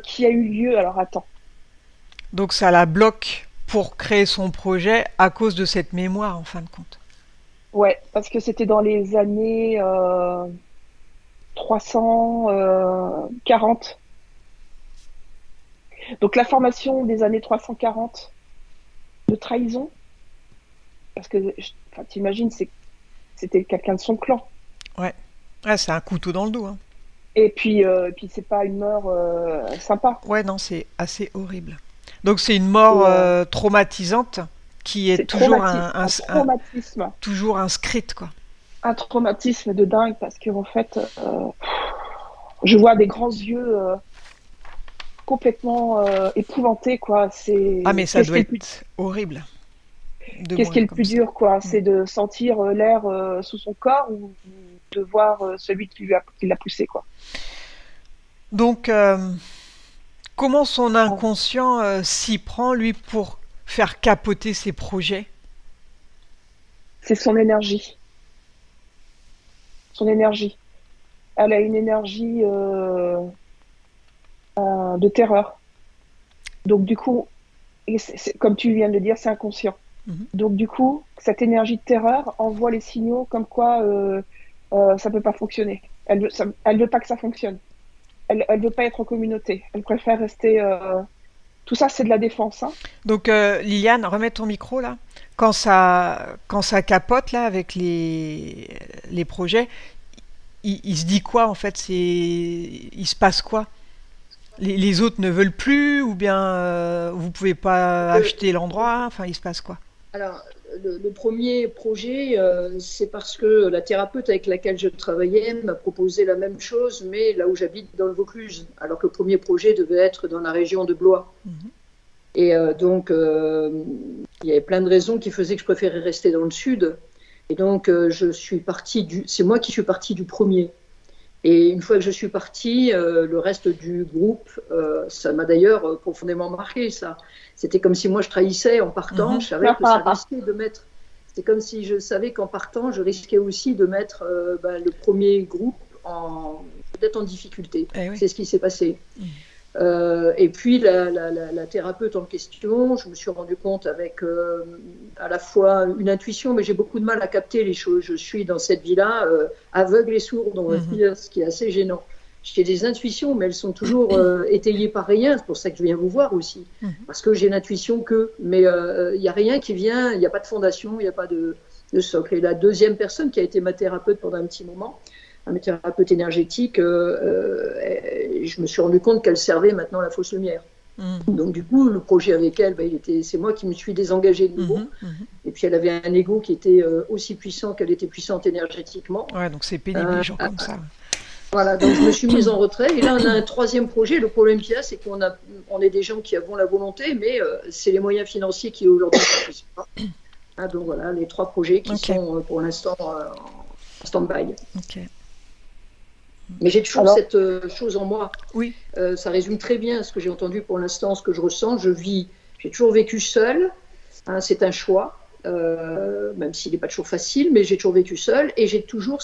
qui a eu lieu, alors attends, Donc ça la bloque pour créer son projet à cause de cette mémoire, en fin de compte. ouais, parce que c'était dans les années 340. Donc l'information des années 340 de trahison, parce que enfin, t'imagines, c'était quelqu'un de son clan. Ouais. Ouais, c'est un couteau dans le dos, hein. Et puis c'est pas une mort sympa. Ouais, non, c'est assez horrible. Donc c'est une mort C'est traumatisante qui est c'est toujours un traumatisme. toujours inscrite, quoi. Un traumatisme de dingue parce que en fait, je vois des grands yeux complètement épouvantés, quoi. Ah mais ça doit être horrible de Qu'est-ce qui est mourir le comme plus ça. dur, quoi? Mm. C'est de sentir l'air sous son corps ou de voir celui qui l'a poussé, quoi. Donc comment son Ah, inconscient s'y prend, lui, pour faire capoter ses projets? c'est son énergie. Son énergie. Elle a une énergie de terreur. Donc du coup, comme tu viens de le dire, c'est inconscient. Mhm. Donc du coup, cette énergie de terreur envoie les signaux comme quoi ça peut pas fonctionner. Elle veut pas que ça fonctionne. Elle veut pas être en communauté. Elle préfère rester. Tout ça, c'est de la défense, hein. Donc Liliane, remets ton micro là. Quand ça capote là avec les projets, il se dit quoi en fait? Il se passe quoi? Les autres ne veulent plus ou bien vous pouvez pas Le- acheter l'endroit? Enfin, il se passe quoi? Alors, le premier projet, c'est parce que la thérapeute avec laquelle je travaillais m'a proposé la même chose, mais là où j'habite, dans le Vaucluse, alors que le premier projet devait être dans la région de Blois. Mhm. Et donc, il y avait plein de raisons qui faisaient que je préférais rester dans le sud. Et donc, c'est moi qui suis partie du premier. Et une fois que je suis partie, le reste du groupe, ça m'a d'ailleurs profondément marqué, ça. C'était comme si moi je trahissais en partant, Mhm. je savais que ça risquait de mettre. C'était comme si je savais qu'en partant, je risquais aussi de mettre le premier groupe peut-être en difficulté. Eh oui. C'est ce qui s'est passé. Mhm. Et puis la thérapeute en question, je me suis rendu compte avec à la fois une intuition, mais j'ai beaucoup de mal à capter les choses. Je suis dans cette vie-là aveugle et sourde, on va dire, ce qui est assez gênant. J'ai des intuitions, mais elles sont toujours étayées par rien. C'est pour ça que je viens vous voir aussi, parce que j'ai l'intuition mais il n'y a rien qui vient, il n'y a pas de fondation, il n'y a pas de socle. Et la deuxième personne qui a été ma thérapeute pendant un petit moment, un thérapeute énergétique, je me suis rendu compte qu'elle servait maintenant la fausse lumière. Donc du coup, le projet avec elle, c'est moi qui me suis désengagée de nouveau. Et puis elle avait un ego qui était aussi puissant qu'elle était puissante énergétiquement. Ouais, donc c'est pénible les gens comme ça. Voilà, donc je me suis mise en retrait. Et là, on a un troisième projet. Le problème qu'il y a, c'est on est des gens qui avons la volonté, mais c'est les moyens financiers qui aujourd'hui ne suffisent pas. Donc voilà, les 3 projets qui sont pour l'instant en stand-by. Mais j'ai toujours cette chose en moi. Oui. Ça résume très bien ce que j'ai entendu pour l'instant, ce que je ressens. J'ai toujours vécu seule. C'est un choix, même s'il n'est pas toujours facile, mais j'ai toujours vécu seule. Et j'ai toujours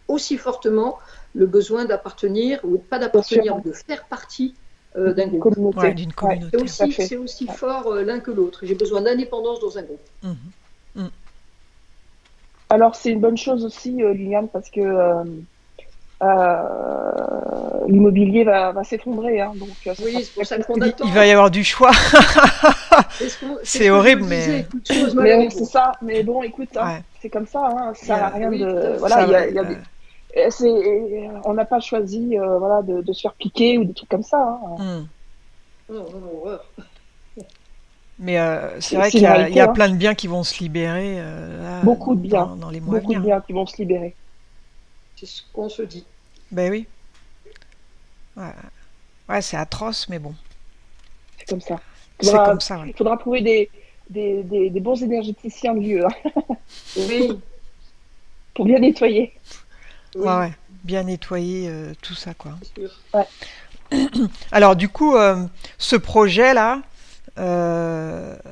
aussi fortement le besoin d'appartenir, ou pas d'appartenir, mais de faire partie d'un groupe. D'une communauté. C'est aussi fort l'un que l'autre. J'ai besoin d'indépendance dans un groupe. Alors, c'est une bonne chose aussi, Liliane, parce que l'immobilier va s'effondrer. Donc, oui, c'est pour ça qu'on attend. Il va y avoir du choix. C'est horrible, mais... c'est ça. Mais bon, écoute, c'est comme ça. Ça n'a rien de... Voilà, on n'a pas choisi de se faire piquer ou des trucs comme ça. Non. Mais c'est vrai qu'il y a plein de biens qui vont se libérer beaucoup de biens dans les mois à venir. Beaucoup de biens qui vont se libérer. C'est ce qu'on se dit. Ben oui. Ouais, c'est atroce, mais bon. C'est comme ça. Il faudra trouver des bons énergéticiens de lieu. Oui. Pour bien nettoyer. Oui. Ouais, bien nettoyer tout ça, quoi. C'est sûr. Ouais. Alors, du coup, ce projet-là,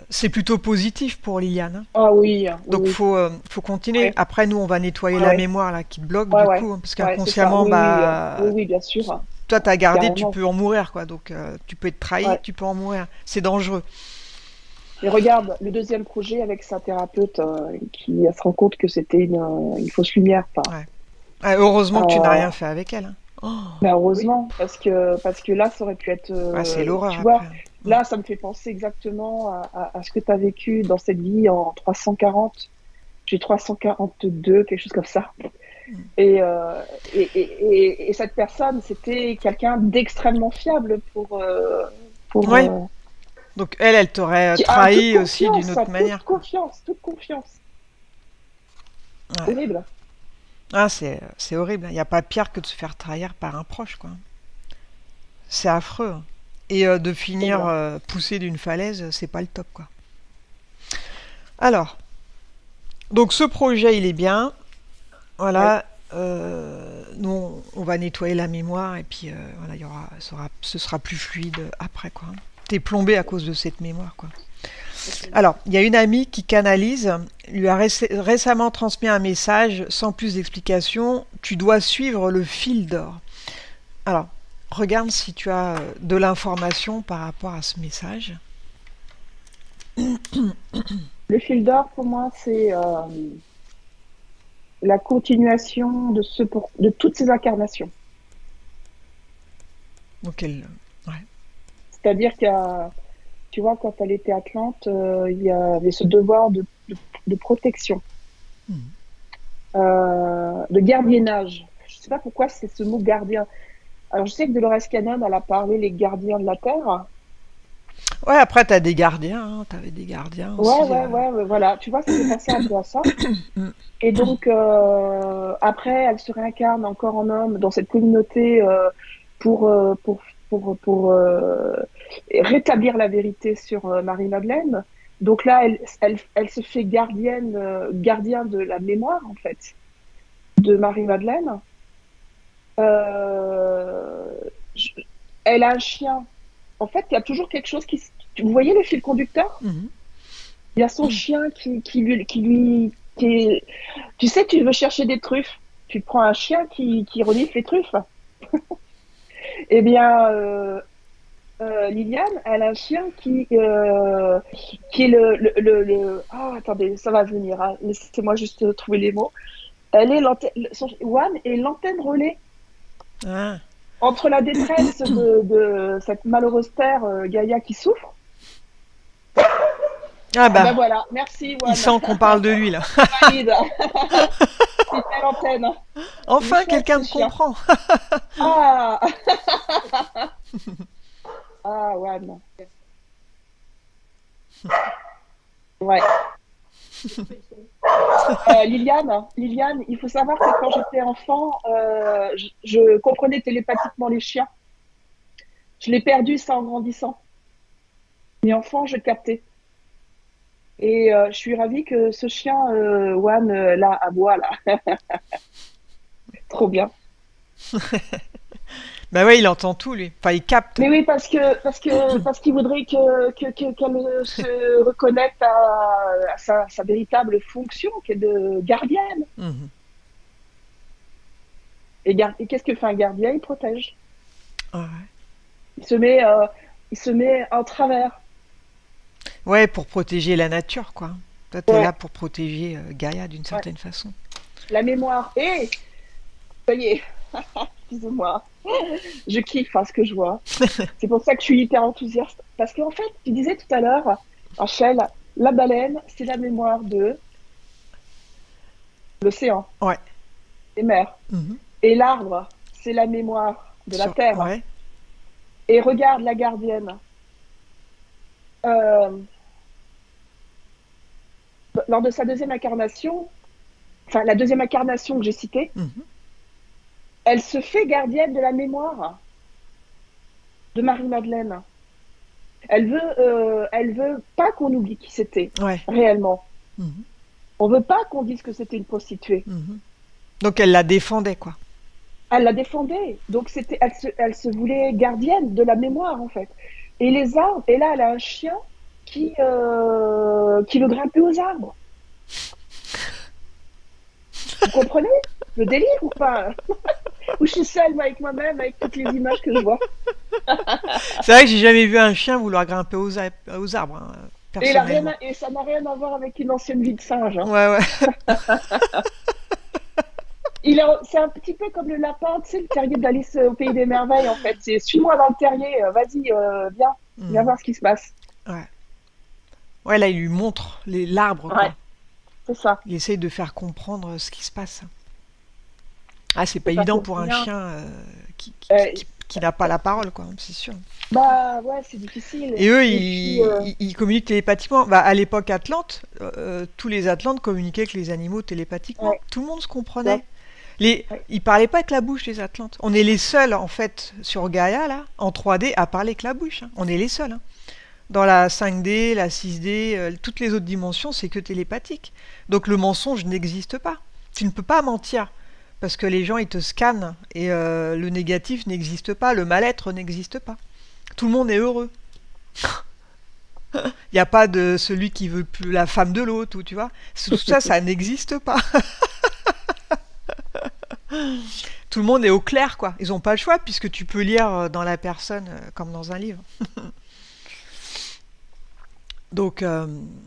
c'est plutôt positif pour Liliane. Ah oui. Donc faut continuer. Ouais. Après, nous, on va nettoyer la mémoire là qui te bloque du coup, parce qu'inconsciemment, oui, bien sûr. Toi, t'as gardé, carrément. tu peux en mourir, quoi. Donc tu peux être trahi, tu peux en mourir. C'est dangereux. Et regarde, le deuxième projet avec sa thérapeute qui se rend compte que c'était une fausse lumière. Heureusement que tu n'as rien fait avec elle. Heureusement, parce que là, ça aurait pu être. C'est l'horreur. Tu vois, là, ça me fait penser exactement à ce que tu as vécu dans cette vie en 340. J'ai 342, quelque chose comme ça. Et cette personne, c'était quelqu'un d'extrêmement fiable pour. Donc elle t'aurait trahi aussi d'une autre manière. Toute confiance. Ouais. Horrible. C'est horrible. Il n'y a pas pire que de se faire trahir par un proche, quoi. C'est affreux. Et de finir poussé d'une falaise, c'est pas le top, quoi. Alors, donc ce projet, il est bien. Voilà. Nous, on va nettoyer la mémoire et puis ce sera plus fluide après, quoi. T'es plombé à cause de cette mémoire, quoi. Alors, il y a une amie qui canalise, lui a récemment transmis un message sans plus d'explication. Tu dois suivre le fil d'or. Alors, regarde si tu as de l'information par rapport à ce message. Le fil d'or, pour moi, c'est la continuation de toutes ces incarnations. Donc, c'est-à-dire qu'il y a... Tu vois, quand elle était Atlante, il y avait ce devoir de protection, de gardiennage. Je ne sais pas pourquoi c'est ce mot gardien. Alors, je sais que Dolores Cannon, elle a parlé les gardiens de la Terre. Ouais, après, tu as des gardiens. Tu avais des gardiens aussi. Ouais, voilà. Tu vois, ça fait penser un peu à ça. Et donc, après, elle se réincarne encore en homme dans cette communauté pour rétablir la vérité sur Marie-Madeleine. Donc là, elle se fait gardien de la mémoire, en fait, de Marie-Madeleine. Elle a un chien. En fait, il y a toujours quelque chose qui... Vous voyez le fil conducteur ? Il y a son chien qui lui... Tu sais, tu veux chercher des truffes. Tu prends un chien qui renifle les truffes. Eh bien, Liliane, elle a un chien qui est Oh, attendez, ça va venir. Hein. Laissez-moi juste trouver les mots. One est l'antenne relais. Entre la détresse de cette malheureuse terre, Gaïa, qui souffre. Ben voilà, merci. One. Il sent qu'on parle de lui, là. Valide. C'est l'antenne. Enfin, quelqu'un me comprend. Ah, Juan. Ouais. Liliane, il faut savoir que quand j'étais enfant, je comprenais télépathiquement les chiens. Je l'ai perdu ça en grandissant. Mais enfant, je captais. Et je suis ravie que ce chien, Juan, là, aboie, là. Trop bien. Bah ouais, il entend tout, lui. Enfin, il capte. Mais oui, parce qu'il voudrait qu'elle se reconnecte à sa véritable fonction, qui est de gardienne. Mhm. Et qu'est-ce que fait un gardien? Il protège. Ouais. Il se met, euh, il se met en travers. Ouais, pour protéger la nature, quoi. Toi, t'es là Ouais, pour protéger Gaïa d'une ouais. certaine façon. La mémoire. Et ça y est, excusez-moi. Je kiffe ce que je vois. C'est pour ça que je suis hyper enthousiaste. Parce qu'en fait, tu disais tout à l'heure, Rachel, la baleine, c'est la mémoire de l'océan, Ouais. des mers. Mhm. Et l'arbre, c'est la mémoire de la terre. Ouais. Et regarde la gardienne. Euh, lors de sa deuxième incarnation, enfin la deuxième incarnation que j'ai citée, Mhm. elle se fait gardienne de la mémoire de Marie-Madeleine. Elle veut pas qu'on oublie qui c'était Ouais. réellement. Mhm. On veut pas qu'on dise que c'était une prostituée. Mhm. Donc elle la défendait, quoi. Elle la défendait. Donc elle se voulait gardienne de la mémoire en fait. Et les arbres. Et là, elle a un chien qui veut grimper aux arbres. Vous comprenez le délire ou pas? Ou je suis seule moi, avec moi-même, avec toutes les images que je vois. C'est vrai que j'ai jamais vu un chien vouloir grimper aux arbres, hein, personnellement. Et ça n'a rien à voir avec une ancienne vie de singe. Hein. Ouais, ouais. C'est un petit peu comme le lapin, tu sais, le terrier d'Alice au pays des merveilles, en fait. C'est suis-moi dans le terrier, vas-y, viens Mhm. voir ce qui se passe. Ouais. Ouais, là, il lui montre l'arbre, Ouais, quoi. c'est ça. Il essaye de faire comprendre ce qui se passe. Ah, c'est pas C'est pas évident pour pour un rien. chien qui, qui, qui- Euh, qui- qui n'a pas la parole, quoi, c'est sûr. Bah ouais, c'est difficile. Et eux, Et puis, ils communiquent télépathiquement. Bah, à l'époque Atlante, tous les Atlantes communiquaient avec les animaux télépathiquement. ouais, Tout le monde se ça, comprenait. ouais. Ils parlaient pas avec la bouche, les Atlantes. On est les seuls, en fait, sur Gaïa, là, en 3D, à parler avec la bouche. Hein. On est les seuls. Hein. Dans la 5D, la 6D, toutes les autres dimensions, c'est que télépathique. Donc le mensonge n'existe pas. Tu ne peux pas mentir. Parce que les gens, ils te scannent. Et le négatif n'existe pas. Le mal-être n'existe pas. Tout le monde est heureux. Il n'y a pas de celui qui veut plus la femme de l'autre, ou tu vois. Tout ça, ça n'existe pas. Tout le monde est au clair, quoi. Ils n'ont pas le choix, puisque tu peux lire dans la personne comme dans un livre. Donc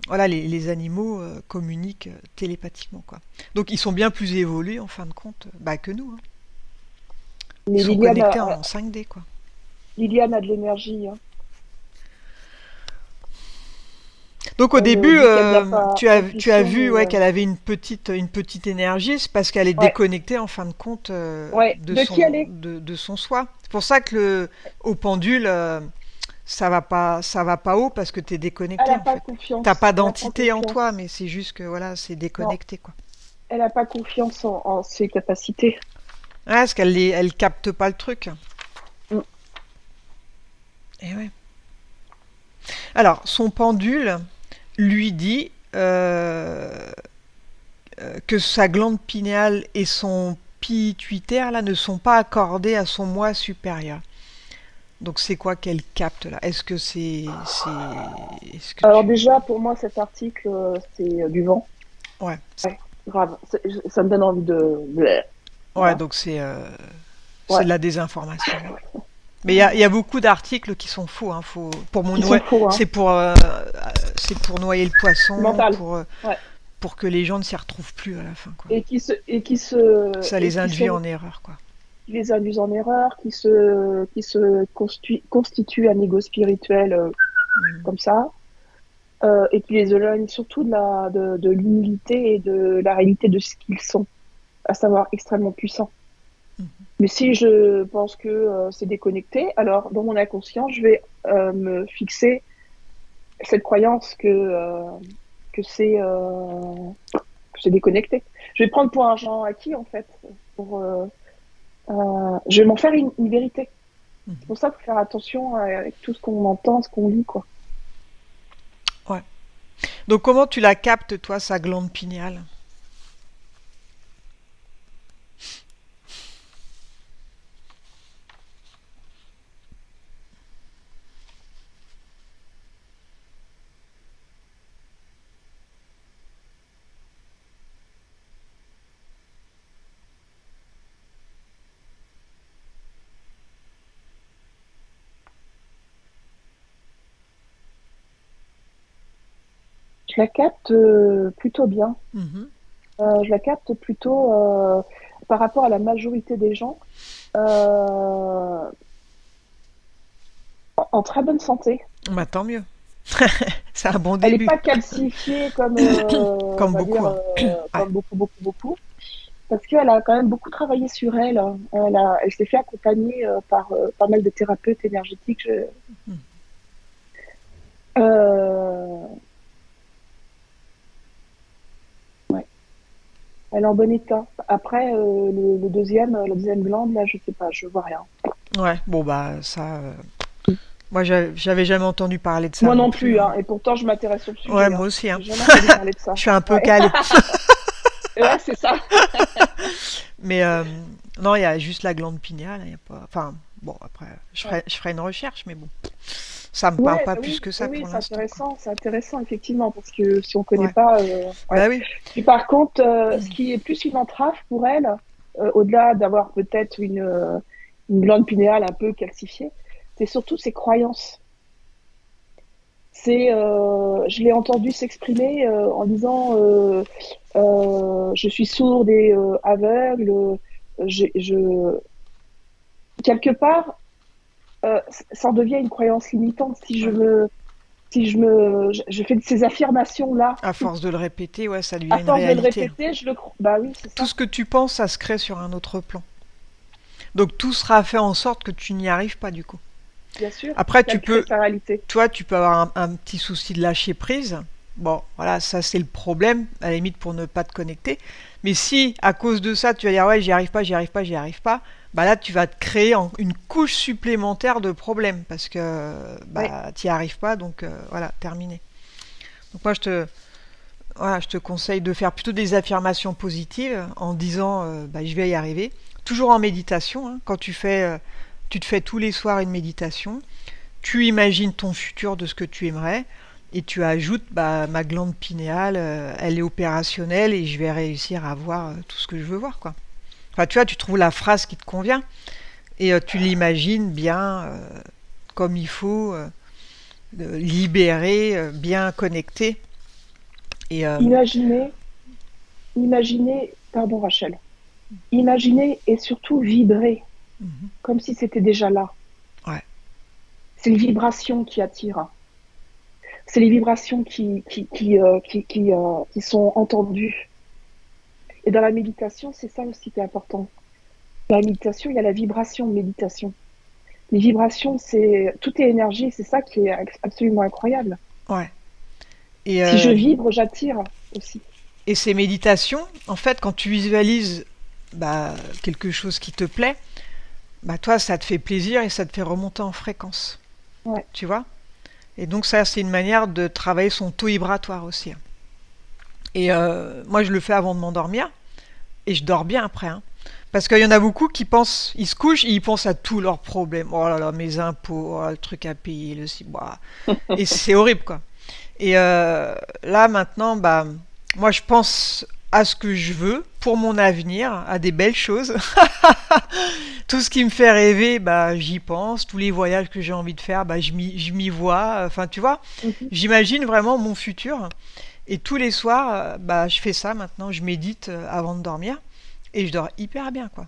voilà, les animaux communiquent télépathiquement, quoi. Donc ils sont bien plus évolués en fin de compte que nous. Hein. Ils Mais sont connectés en 5D, quoi. Liliane a de l'énergie. Hein. Donc au Elle début, dit qu'elle n'a pas tu as d'intuition, vu mais qu'elle avait une petite énergie, c'est parce qu'elle est ouais, déconnectée en fin de compte ouais. De qui elle est? de son soi. C'est pour ça que au pendule, ça va pas haut parce que tu es Elle déconnecté n'a en pas fait. T'as confiance. pas Elle n'a pas d'entité en toi, confiance. mais c'est juste que voilà, c'est Non, déconnecté, quoi. elle n'a pas confiance en ses capacités. Ouais, parce elle capte pas le truc. Mm. Et ouais. Alors, son pendule lui dit que sa glande pinéale et son pituitaire là ne sont pas accordés à son moi supérieur. Donc c'est quoi qu'elle capte là? Est-ce que Alors tu déjà, pour moi, cet article, c'est du vent. ouais Ouais, grave. Ça me donne envie de... Bleh. ouais Voilà. donc c'est Ouais, de la désinformation. Mais il y a beaucoup d'articles qui sont faux. Hein. qui sont faux, hein. C'est pour noyer le poisson, Mental. Ouais. pour que les gens ne s'y retrouvent plus à la fin, quoi. Ça Et les induit en erreur, quoi. qui les induisent en erreur, qui se constituent un ego spirituel Mm. comme ça, et qui les éloignent surtout de l'humilité et de la réalité de ce qu'ils sont, à savoir extrêmement puissants. Mm. Mais si je pense que c'est déconnecté, alors dans mon inconscient, je vais me fixer cette croyance que c'est déconnecté. Je vais prendre pour argent acquis en fait. Je vais m'en faire une vérité. C'est pour ça qu'il faut faire attention avec tout ce qu'on entend, ce qu'on lit, quoi. Ouais. Donc comment tu la captes, toi, sa glande pinéale? Je la capte plutôt bien. Mhm. Je la capte plutôt par rapport à la majorité des gens en très bonne santé. Bah tant mieux. C'est un bon Elle n'est début. pas calcifiée comme, on Comme va beaucoup, dire, hein. Ouais. comme beaucoup, beaucoup, beaucoup. Parce qu'elle a quand même beaucoup travaillé sur elle, hein. Elle s'est fait accompagner par pas mal de thérapeutes énergétiques. Euh, ouais. Elle est en bon état. Après, la deuxième glande, là, je sais pas, je vois rien. Ouais, bon bah ça... Moi j'avais jamais entendu parler de ça Moi non non plus, plus, hein. hein, et pourtant je m'intéresse au Ouais, sujet, moi hein. aussi, hein. J'ai jamais entendu parler de Je ça. suis un peu Ouais, calée. ouais, c'est ça. Mais non, il y a juste la glande pinéale, il y a pas... Enfin, bon, après, Ouais. je ferai une recherche, mais bon, ça me parle Ouais, pas bah plus oui, que oui, ça oui, pour l'instant, quoi. c'est intéressant effectivement, parce que si on connaît Ouais, pas, ouais. bah oui. Et par contre, ce qui est plus une entrave pour elle, au-delà d'avoir peut-être une glande pinéale un peu calcifiée, c'est surtout ses croyances. Je l'ai entendu s'exprimer en disant je suis sourde et aveugle. Je, quelque part, ça en devient une croyance limitante Ouais. je fais de ces affirmations-là. À force de le répéter, ouais, ça devient À une force de le réalité. répéter, je le crois. Bah oui, c'est Tout ça. ce que tu penses, ça se crée sur un autre plan. Donc tout sera fait en sorte que tu n'y arrives pas, du coup. Bien sûr, Après, tu qu'elle crée peux, sa réalité. toi, tu peux avoir un petit souci de lâcher prise. Bon, voilà, ça c'est le problème, à la limite pour ne pas te connecter. Mais si, à cause de ça, tu vas dire ouais, j'y arrive pas, j'y arrive pas, j'y arrive pas, bah là, tu vas te créer une couche supplémentaire de problèmes parce que Oui, bah t'y arrives pas, donc voilà, terminé. Donc moi, voilà, je te conseille de faire plutôt des affirmations positives en disant bah, je vais y arriver. Toujours en méditation, hein, quand tu te fais tous les soirs une méditation, tu imagines ton futur de ce que tu aimerais et tu ajoutes bah, ma glande pinéale, elle est opérationnelle et je vais réussir à voir tout ce que je veux voir, quoi. Enfin, tu vois, tu trouves la phrase qui te convient et tu l'imagines bien comme il faut, libéré, bien connecté. Et imaginez, pardon Rachel, imaginez et surtout vibrer mhm, comme si c'était déjà là. ouais, C'est les vibrations qui attirent. C'est les vibrations qui sont entendues. Et dans la méditation, c'est ça aussi qui est important. Dans la méditation, il y a la vibration de méditation. Les vibrations, tout est énergie, c'est ça qui est absolument incroyable. ouais. Et, Si je vibre, j'attire aussi. et ces méditations, en fait, quand tu visualises bah, quelque chose qui te plaît, bah toi, ça te fait plaisir et ça te fait remonter en fréquence. Ouais. Tu vois? Et donc ça, c'est une manière de travailler son taux vibratoire aussi. Et moi, je le fais avant de m'endormir et je dors bien après, hein. Parce qu'il y en a beaucoup qui pensent, ils se couchent et ils pensent à tous leurs problèmes. Oh là là, mes impôts, oh, le truc à payer, le ci, bah. Et c'est horrible, quoi. Et là, maintenant, bah, moi, je pense à ce que je veux pour mon avenir, à des belles choses. Tout ce qui me fait rêver, bah, j'y pense. Tous les voyages que j'ai envie de faire, bah, je m'y vois. Enfin, tu vois, Mhm. j'imagine vraiment mon futur. Et tous les soirs, bah, je fais ça maintenant. Je médite avant de dormir. Et je dors hyper bien, quoi.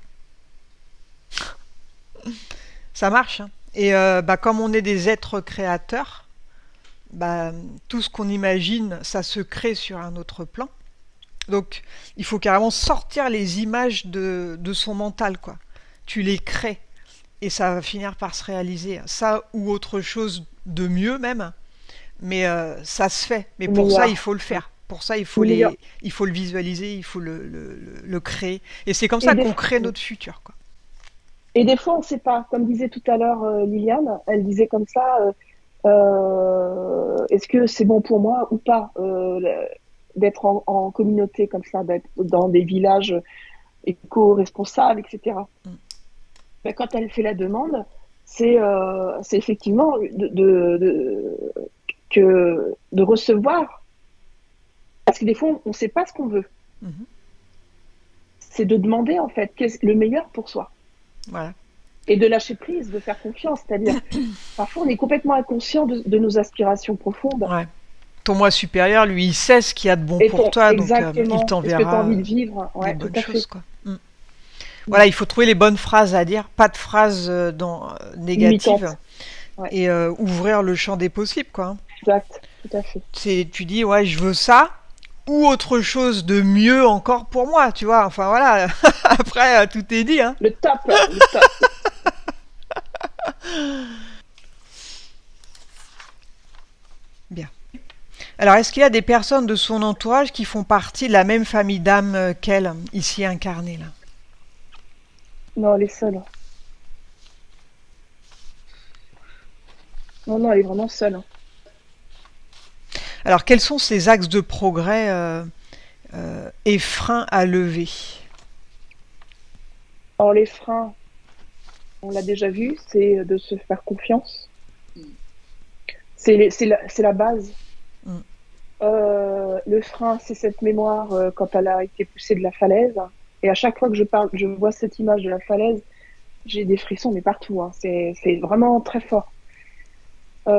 Ça marche, hein. Et bah, comme on est des êtres créateurs, bah, tout ce qu'on imagine, ça se crée sur un autre plan. Donc, il faut carrément sortir les images de son mental, quoi. tu les crées et ça va finir par se réaliser. Ça ou autre chose de mieux même, mais ça se fait. Mais Le pour ça, il meilleur. faut le faire. Pour ça, Le meilleur. il faut le visualiser, il faut le créer. Et c'est comme Et ça des, qu'on crée notre futur, quoi. et des fois, on ne sait pas. Comme disait tout à l'heure Liliane, elle disait comme ça, est-ce que c'est bon pour moi ou pas d'être en communauté comme ça, d'être dans des villages éco-responsables, etc. Mm. Ben, quand elle fait la demande, c'est effectivement de recevoir. Parce que des fois, on ne sait pas ce qu'on veut. Mhm. C'est de demander, en fait, qu'est-ce le meilleur pour soi. Voilà. Et de lâcher prise, de faire confiance. C'est-à-dire, parfois, on est complètement inconscient de nos aspirations profondes. Ouais. Ton moi supérieur, lui, il sait ce qu'il y a de bon Et pour toi, donc il exactement, est-ce que tu as t'enverra envie de vivre? des Ouais, tout bonnes à fait. choses, quoi. Mm. Voilà, il faut trouver les bonnes phrases à dire, pas de phrases négatives, Limitante. Ouais, et ouvrir le champ des possibles, quoi. Hein. exact, tout à fait. Tu dis, ouais, je veux ça, ou autre chose de mieux encore pour moi, tu vois. Enfin voilà, après, tout est dit, hein. Le top, le top. Bien. Alors, est-ce qu'il y a des personnes de son entourage qui font partie de la même famille d'âmes qu'elle, ici incarnée, là? Non, elle est seule. Non, non, elle est vraiment seule. Alors, quels sont ces axes de progrès et freins à lever? Alors, les freins, on l'a déjà vu, c'est de se faire confiance. C'est la base. Mm. Le frein, c'est cette mémoire quand elle a été poussée de la falaise. Et à chaque fois que je vois cette image de la falaise, j'ai des frissons, mais partout. Hein. C'est vraiment très fort.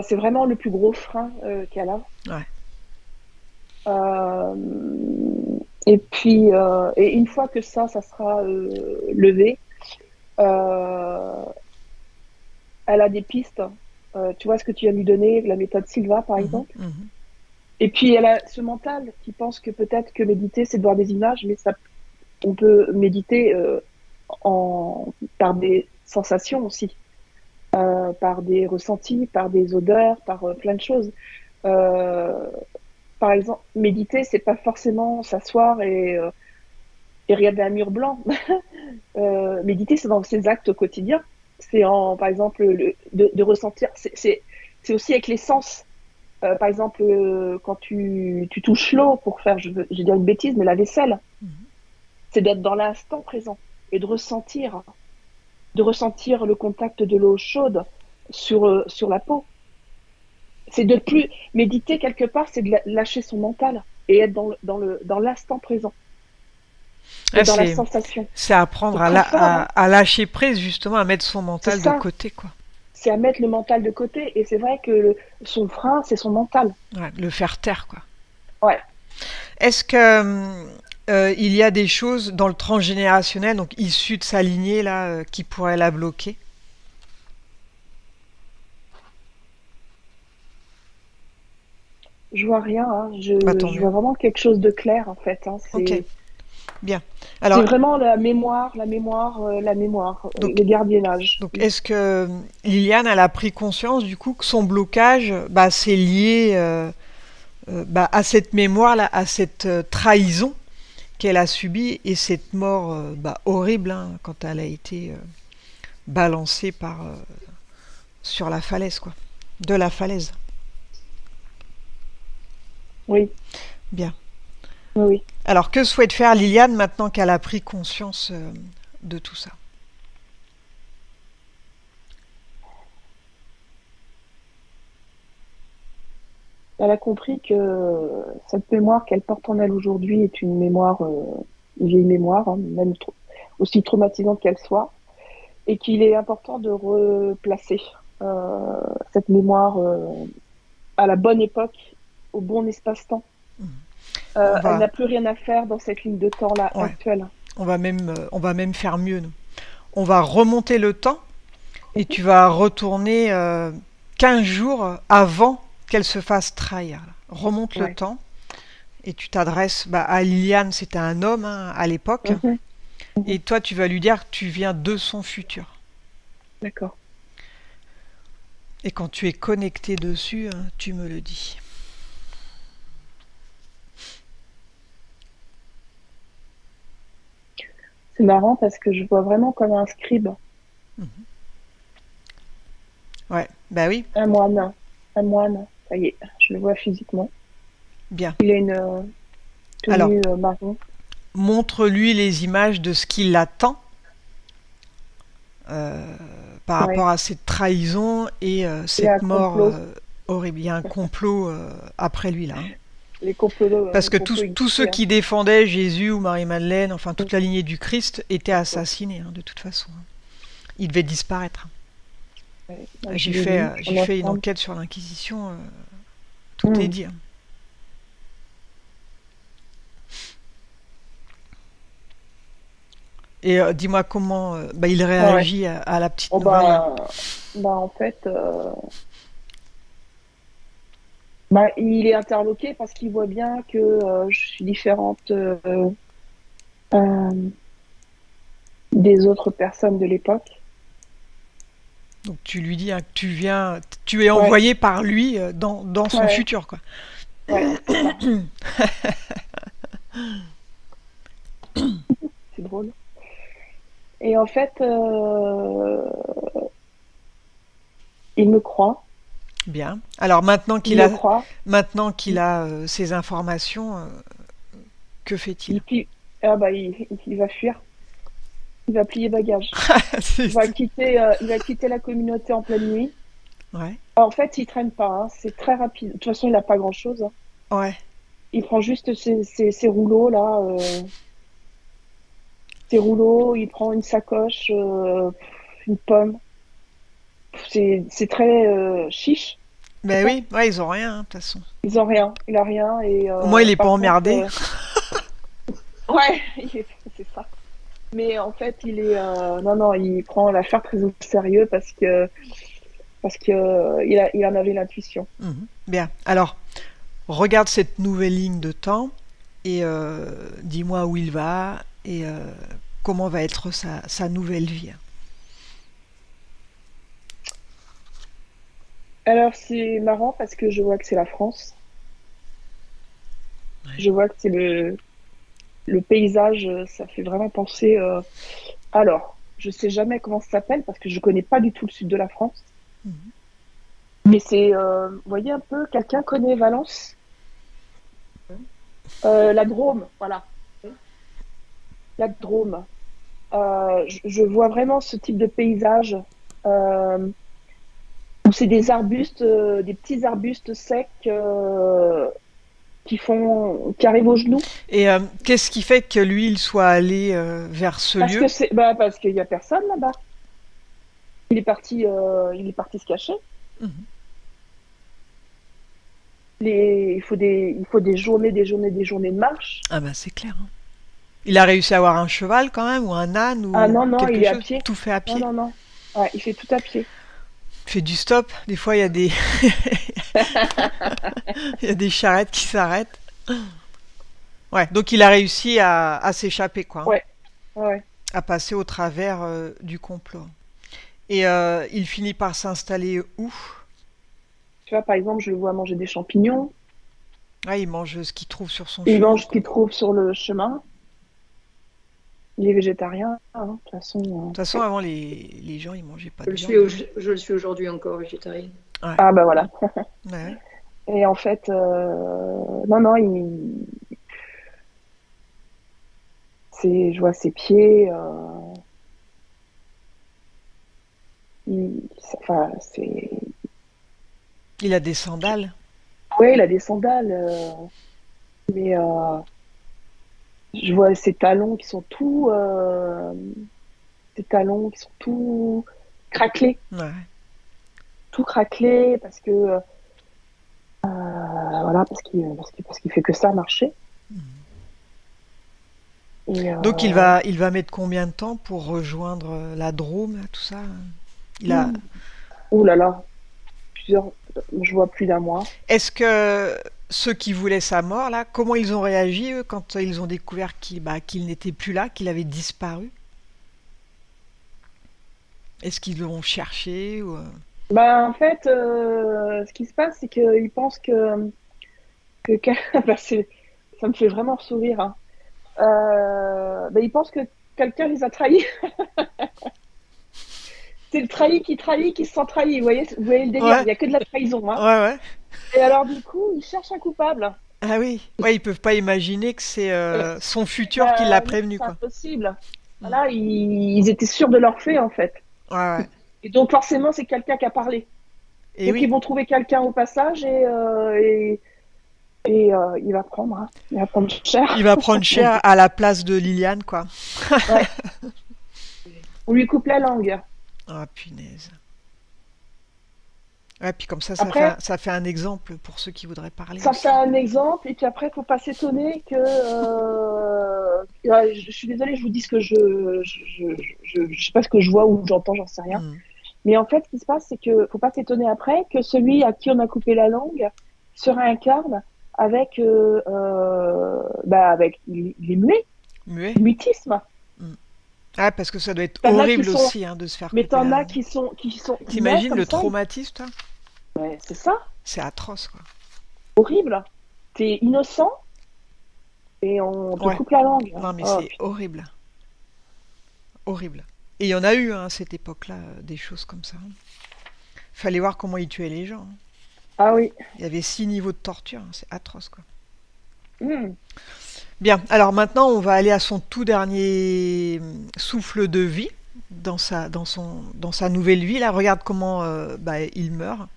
C'est vraiment le plus gros frein qu'elle a. Ouais. Et puis, et une fois que ça sera levé, elle a des pistes. Tu vois ce que tu viens de lui donner, la méthode Silva, par exemple. Mhm. Et puis, elle a ce mental qui pense que peut-être que méditer, c'est de voir des images, mais on peut méditer par des sensations aussi, par des ressentis, par des odeurs, par plein de choses. Par exemple, méditer, c'est pas forcément s'asseoir et regarder un mur blanc. Méditer, c'est dans ses actes au quotidien. C'est par exemple, de ressentir. C'est aussi avec les sens. Par exemple, quand tu touches l'eau pour faire, je vais dire une bêtise, mais la vaisselle, c'est d'être dans l'instant présent et de ressentir le contact de l'eau chaude sur la peau. C'est de plus méditer quelque part, c'est de lâcher son mental et être dans l'instant présent, et dans la sensation. C'est apprendre C'est très fort, hein. à lâcher prise, justement, à mettre son mental de côté, quoi. C'est à mettre le mental de côté. Et c'est vrai que son frein, c'est son mental. Ouais, le faire taire, quoi. Ouais. Est-ce que il y a des choses dans le transgénérationnel, donc issues de sa lignée, là, qui pourraient la bloquer? Je vois rien. Hein. Tant Je mieux. vois vraiment quelque chose de clair, en fait. Hein. Ok, bien. C'est Alors, vraiment la mémoire, donc, le gardiennage. donc est-ce que Liliane, elle a pris conscience, du coup, que son blocage, bah, c'est lié bah, à cette mémoire-là, à cette trahison qu'elle a subie et cette mort bah, horrible, hein, quand elle a été balancée sur la falaise, quoi. De la falaise. Oui, Bien. oui. Alors, que souhaite faire Liliane maintenant qu'elle a pris conscience de tout ça? Elle a compris que cette mémoire qu'elle porte en elle aujourd'hui est une mémoire, une vieille mémoire, hein, même aussi traumatisante qu'elle soit, et qu'il est important de replacer cette mémoire à la bonne époque, au bon espace-temps. Elle n'a plus rien à faire dans cette ligne de temps-là actuelle. On va même faire mieux, nous. On va remonter le temps et tu vas retourner 15 jours avant qu'elle se fasse trahir. Remonte le temps et tu t'adresses à Liliane, c'était un homme, hein, à l'époque. Et toi, tu vas lui dire que tu viens de son futur. D'accord. Et quand tu es connecté dessus, tu me le dis. C'est marrant parce que je vois vraiment comme un scribe, Ouais, bah oui, un moine, un moine. Ça y est, je le vois physiquement. bien. Il a une Alors, tenue marron. montre-lui les images de ce qui l'attend euh, par Ouais. rapport à cette trahison et Il y a un cette mort complot. horrible. Il y a un complot après lui là, hein. Parce Les que complots tous ceux existaient, hein. qui défendaient Jésus ou Marie-Madeleine, enfin toute la lignée du Christ, étaient assassinés, hein, de toute façon. Ils devaient disparaître. Ouais. Moi, je l'ai vu J'ai en fait une ensemble. enquête sur l'Inquisition, tout est Hmm. dit, hein. Et dis-moi comment bah, il Ouais, ouais. réagit à la petite Oh nouvelle, hein. en fait, bah, il est interloqué parce qu'il voit bien que je suis différente euh, des autres personnes de l'époque. Donc tu lui dis, hein, que tu es Ouais, envoyé par lui dans son ouais, futur, quoi. ouais, c'est ça. C'est drôle. Et en fait, il me croit. Bien. Alors Il me croit. maintenant qu'il Il, a ces informations, que fait-il? ah bah, il va fuir. Il va plier bagage. Il va quitter la communauté en pleine nuit. Ouais, En fait, il traîne pas, hein. C'est très rapide. De toute façon, il n'a pas grand-chose, hein. ouais. Il prend juste ses rouleaux là, ses rouleaux. Il prend une sacoche, une pomme. C'est très chiche. Ben oui, ouais, ils ont rien, hein, de toute façon. Ils ont rien. Il a rien et Au moins, il est pas par contre, emmerdé. ouais, c'est ça. Mais en fait, non non, il prend l'affaire très au sérieux parce que il en avait l'intuition. Mhm. Bien. Alors, regarde cette nouvelle ligne de temps et dis-moi où il va et comment va être sa nouvelle vie. Alors c'est marrant parce que je vois que c'est la France. Ouais. Je vois que c'est le paysage, ça fait vraiment penser. Alors, je sais jamais comment ça s'appelle parce que je connais pas du tout le sud de la France. Mhm. Mais vous voyez un peu, quelqu'un connaît Valence? La Drôme, voilà, la Drôme. Je vois vraiment ce type de paysage euh, où c'est des arbustes, des petits arbustes secs qui arrivent aux genoux. Et qu'est-ce qui fait que lui, il soit allé vers ce lieu? Parce qu'il y a personne là-bas. Il est parti se cacher. Mhm. Il faut des journées de marche. Ah ben c'est clair, hein. Il a réussi à avoir un cheval quand même, ou un âne, Ah ou non, non, quelque il est à chose. pied. Tout fait à Non, pied. non, non. Ouais, il fait tout à pied. Il fait du stop. Des fois, il y a des, il y a des charrettes qui s'arrêtent. Ouais, donc il a réussi à s'échapper, quoi, hein. Ouais, ouais. À passer au travers du complot. Et il finit par s'installer où? Tu vois, par exemple, je le vois manger des champignons. Ah, il mange ce qu'il trouve sur son Il chemin, mange ce quoi. qu'il trouve sur le chemin. Il est végétarien, hein, de toute façon. De toute façon, avant, les gens, ils mangeaient pas Je de le suis, viande, hein. je le suis aujourd'hui encore végétarien. Ouais, Ah bah voilà. ouais, ouais. Et en fait, non, non, je vois ses pieds. Enfin, Il a des sandales. ouais, il a des sandales, mais je vois ses talons qui sont tout craquelés, Ouais. tout craquelés parce que voilà, parce qu'il fait que ça marcher. Et Donc il va mettre combien de temps pour rejoindre la Drôme, tout ça? Il a. ouh là là, je vois plus d'un mois. Est-ce que ceux qui voulaient sa mort, là, comment ils ont réagi, eux, quand ils ont découvert qu'il n'était plus là, qu'il avait disparu? Est-ce qu'ils l'ont cherché ou... Bah, en fait, ce qui se passe, c'est qu'ils pensent bah, ça me fait vraiment sourire, hein. Bah, ils pensent que quelqu'un les a trahis. C'est le trahi qui se sent trahi. Vous voyez le délire. Ouais, Il n'y a que de la trahison, hein. ouais, ouais. Et alors, du coup, ils cherchent un coupable. Ah oui, ouais, ils peuvent pas imaginer que c'est son futur qui l'a Bah, non, prévenu, c'est quoi. impossible. Mm. Voilà, ils étaient sûrs de leur fait, en fait. Ouais, ouais. Et donc, forcément, c'est quelqu'un qui a parlé. Et Donc, ils oui, vont trouver quelqu'un au passage et il va prendre, hein. Il va prendre il cher. va prendre cher à la place de Liliane, quoi. Ouais. On lui coupe la langue. Ah, punaise. Ouais, puis comme Après, ça fait un exemple pour ceux qui voudraient parler ça fait aussi. un exemple. Et puis après, faut pas s'étonner que. Ouais, je suis désolée, je vous dis ce que je sais pas ce que je vois ou j'entends, j'en sais rien. Mm. Mais en fait, ce qui se passe, c'est que faut pas s'étonner après que celui à qui on a coupé la langue se réincarne avec, bah, avec les muets, Muet. le mutisme. Mm. Ah, parce que ça doit être T'en as qui horrible sont, aussi, hein, de se faire mais couper t'en la as langue. qui naissent T'imagines comme le ça. traumatisme, toi? Ouais, c'est ça, C'est atroce, quoi. horrible. T'es innocent et on te Ouais. coupe la langue. Non, mais Oh, c'est putain. horrible. Horrible. Et il y en a eu, hein, à cette époque-là, des choses comme ça. Fallait voir comment ils tuaient les gens, hein. Ah oui. Il y avait 6 niveaux de torture, hein, c'est atroce, quoi. Hmm. Bien, alors maintenant, on va aller à son tout dernier souffle de vie, dans sa nouvelle vie. Là, regarde comment il meurt.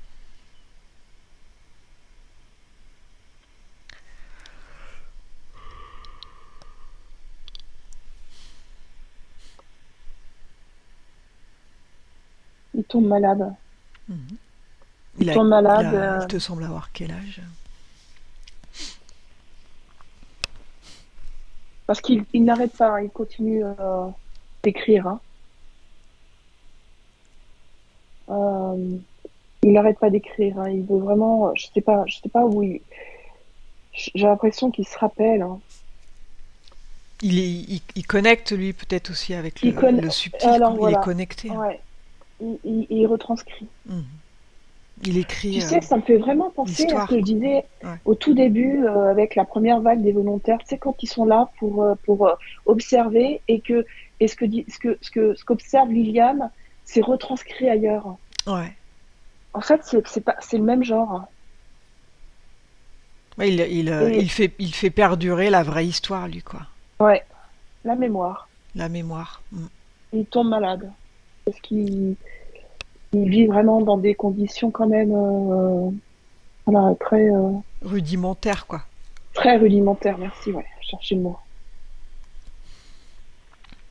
Il tombe malade. Mhm. Il tombe malade. Il te semble avoir quel âge? Parce qu'il n'arrête pas, hein, il continue d'écrire, hein. Euh, il n'arrête pas d'écrire, hein. Il veut vraiment, je sais pas où il. J'ai l'impression qu'il se rappelle, hein. Il connecte, lui, peut-être aussi avec Il connaît. le subtil, quoi. Alors Il est voilà, connecté, hein. ouais. Il retranscrit. Mhm. Il Tu écrit sais, ça me fait vraiment penser à ce que l'histoire, je quoi. disais Ouais. au tout début avec la première vague des volontaires. Tu sais, quand ils sont là pour observer et que et ce qu'observe Liliane, c'est retranscrit ailleurs. Ouais. En fait, c'est le même genre, hein. Ouais, Et il fait perdurer la vraie histoire, lui, quoi. ouais, la mémoire. La mémoire. Mm. Il tombe malade parce qu'il vit vraiment dans des conditions quand même voilà, Rudimentaire, quoi. très rudimentaires. Merci, ouais, chercher le mot.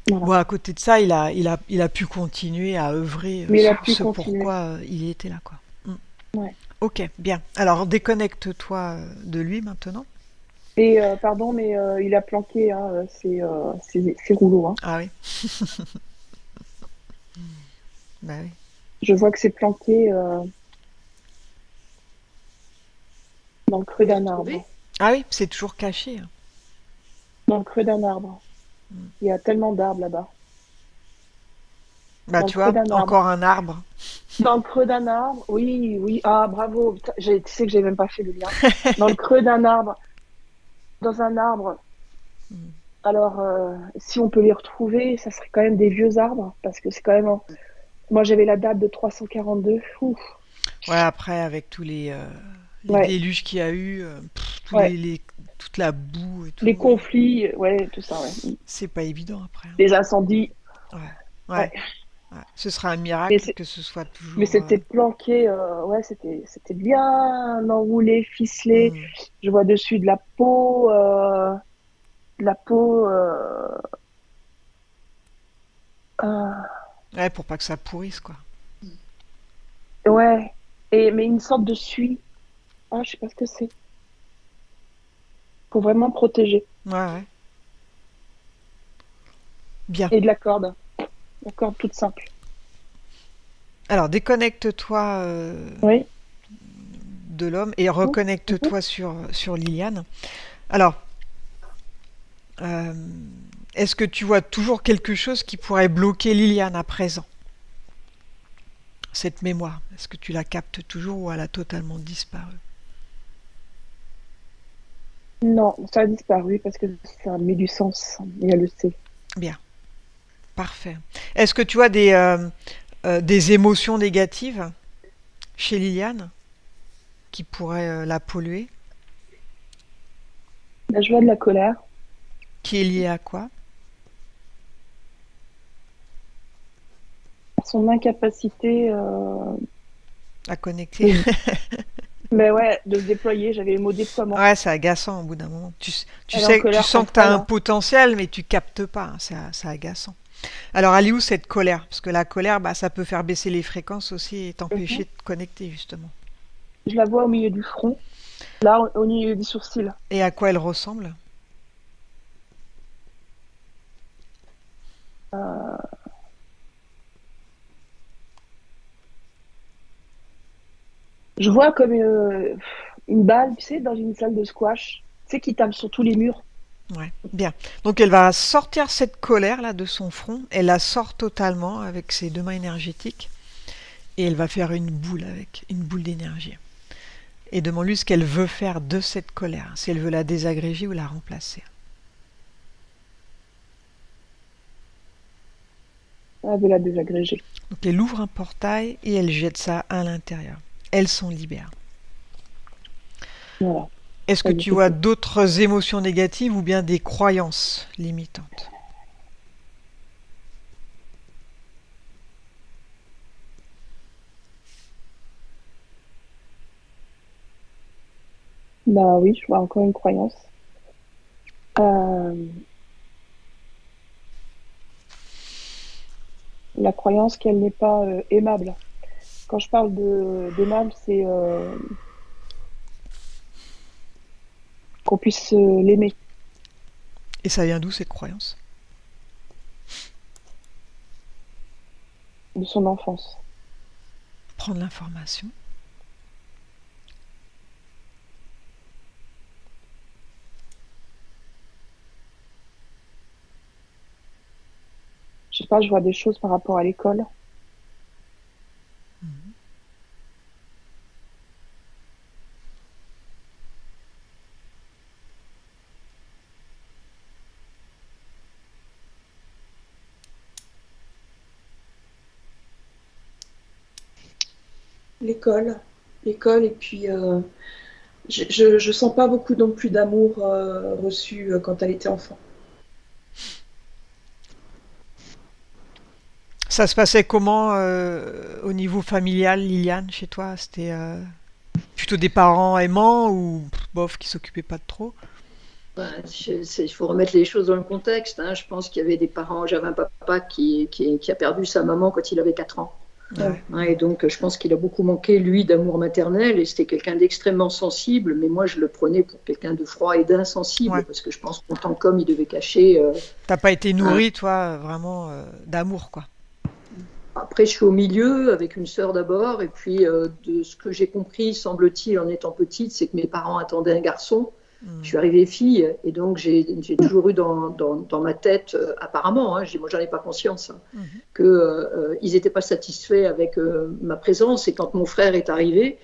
Voilà. Bon, à côté de ça, il a pu continuer à œuvrer Mais il a sur pu ce continuer. pourquoi il était là, quoi. Mm. Ouais. Ok, bien. Alors, déconnecte-toi de lui maintenant. Et pardon, mais il a planqué hein, ses rouleaux, hein. Ah oui, bah oui. Je vois que c'est planqué dans le creux Vous avez d'un retrouvé? arbre. Ah oui, c'est toujours caché, hein. Dans le creux d'un arbre. Mm. Il y a tellement d'arbres là-bas. Bah Dans le tu creux vois, d'un arbre. encore un arbre. Dans le creux d'un arbre. Oui, oui. Ah, bravo. Putain, tu sais que j'ai même pas fait le lien. Dans le creux d'un arbre. Dans un arbre. Mm. Alors, si on peut les retrouver, ça serait quand même des vieux arbres. Parce que c'est quand même. Moi, j'avais la date de 342. Ouf. Ouais, après, avec les Ouais, déluges qu'il y a eu, ouais. toute la boue et Les tout, conflits, ouais, tout ça, ouais. c'est pas évident après, Les incendies. hein. Ouais, Ouais. ouais, ouais. Ce sera un Mais miracle c'est- que ce soit Mais toujours. c'était planqué, ouais, c'était bien enroulé, ficelé. Mm. Je vois dessus de la peau, euh, Ouais, pour pas que ça pourrisse, quoi. ouais, mais une sorte de suie. Ah, je sais pas ce que c'est. Faut vraiment protéger. Ouais, ouais. Bien. Et de la corde toute simple. Alors, déconnecte-toi Oui, de l'homme et reconnecte-toi sur Liliane. Alors, est-ce que tu vois toujours quelque chose qui pourrait bloquer Liliane à présent? Cette mémoire, est-ce que tu la captes toujours ou elle a totalement disparu? Non, ça a disparu parce que ça met du sens et elle le sait. Bien, parfait. Est-ce que tu as des émotions négatives chez Liliane qui pourraient la polluer? La joie de la colère, Qui est liée à quoi? son incapacité À connecter? mais ouais, de se déployer, j'avais le mot déploiement. Ouais, c'est agaçant au bout d'un moment. Tu Elle est en colère sens que tu as contre un elle. potentiel, mais tu captes pas, hein. C'est agaçant. Alors, elle est où cette colère? Parce que la colère, bah, ça peut faire baisser les fréquences aussi et t'empêcher de te connecter, justement. Je la vois au milieu du front, là, au milieu des sourcils. Et à quoi elle ressemble? Je vois comme une balle, tu sais, dans une salle de squash, tu sais, qui tape sur tous les murs. Ouais, bien. Donc, elle va sortir cette colère-là de son front. Elle la sort totalement avec ses deux mains énergétiques. Et elle va faire une boule avec, une boule d'énergie. Et demande-lui ce qu'elle veut faire de cette colère. Si elle veut la désagréger ou la remplacer. Elle veut la désagréger. Donc, elle ouvre un portail et elle jette ça à l'intérieur. Elle s'en libère. Voilà. Est-ce que tu vois d'autres émotions négatives ou bien des croyances limitantes? Bah oui, je vois encore une croyance. La croyance qu'elle n'est pas aimable. Quand je parle d'aimable, c'est qu'on puisse l'aimer. Et ça vient d'où cette croyance? De son enfance. Prendre l'information. Je sais pas, je vois des choses par rapport à l'école. L'école, et puis je sens pas beaucoup non plus d'amour reçu quand elle était enfant. Ça se passait comment au niveau familial, Liliane, chez toi? C'était plutôt des parents aimants ou bof qui s'occupaient pas de trop? Ben, il faut remettre les choses dans le contexte, hein. Je pense qu'il y avait des parents. J'avais un papa qui a perdu sa maman quand il avait 4 ans. Ouais. Hein, et donc, je pense qu'il a beaucoup manqué, lui, d'amour maternel. Et c'était quelqu'un d'extrêmement sensible. Mais moi, je le prenais pour quelqu'un de froid et d'insensible. Ouais. Parce que je pense qu'en tant qu'homme, il devait cacher. T'as pas été nourrie, toi, vraiment d'amour, quoi. Après, je suis au milieu avec une sœur d'abord. Et puis, de ce que j'ai compris, semble-t-il, en étant petite, c'est que mes parents attendaient un garçon. Je suis arrivée fille, et donc j'ai toujours eu dans ma tête, apparemment, hein, moi j'en ai pas conscience, hein, qu'ils n'étaient pas satisfaits avec ma présence. Et quand mon frère est arrivé,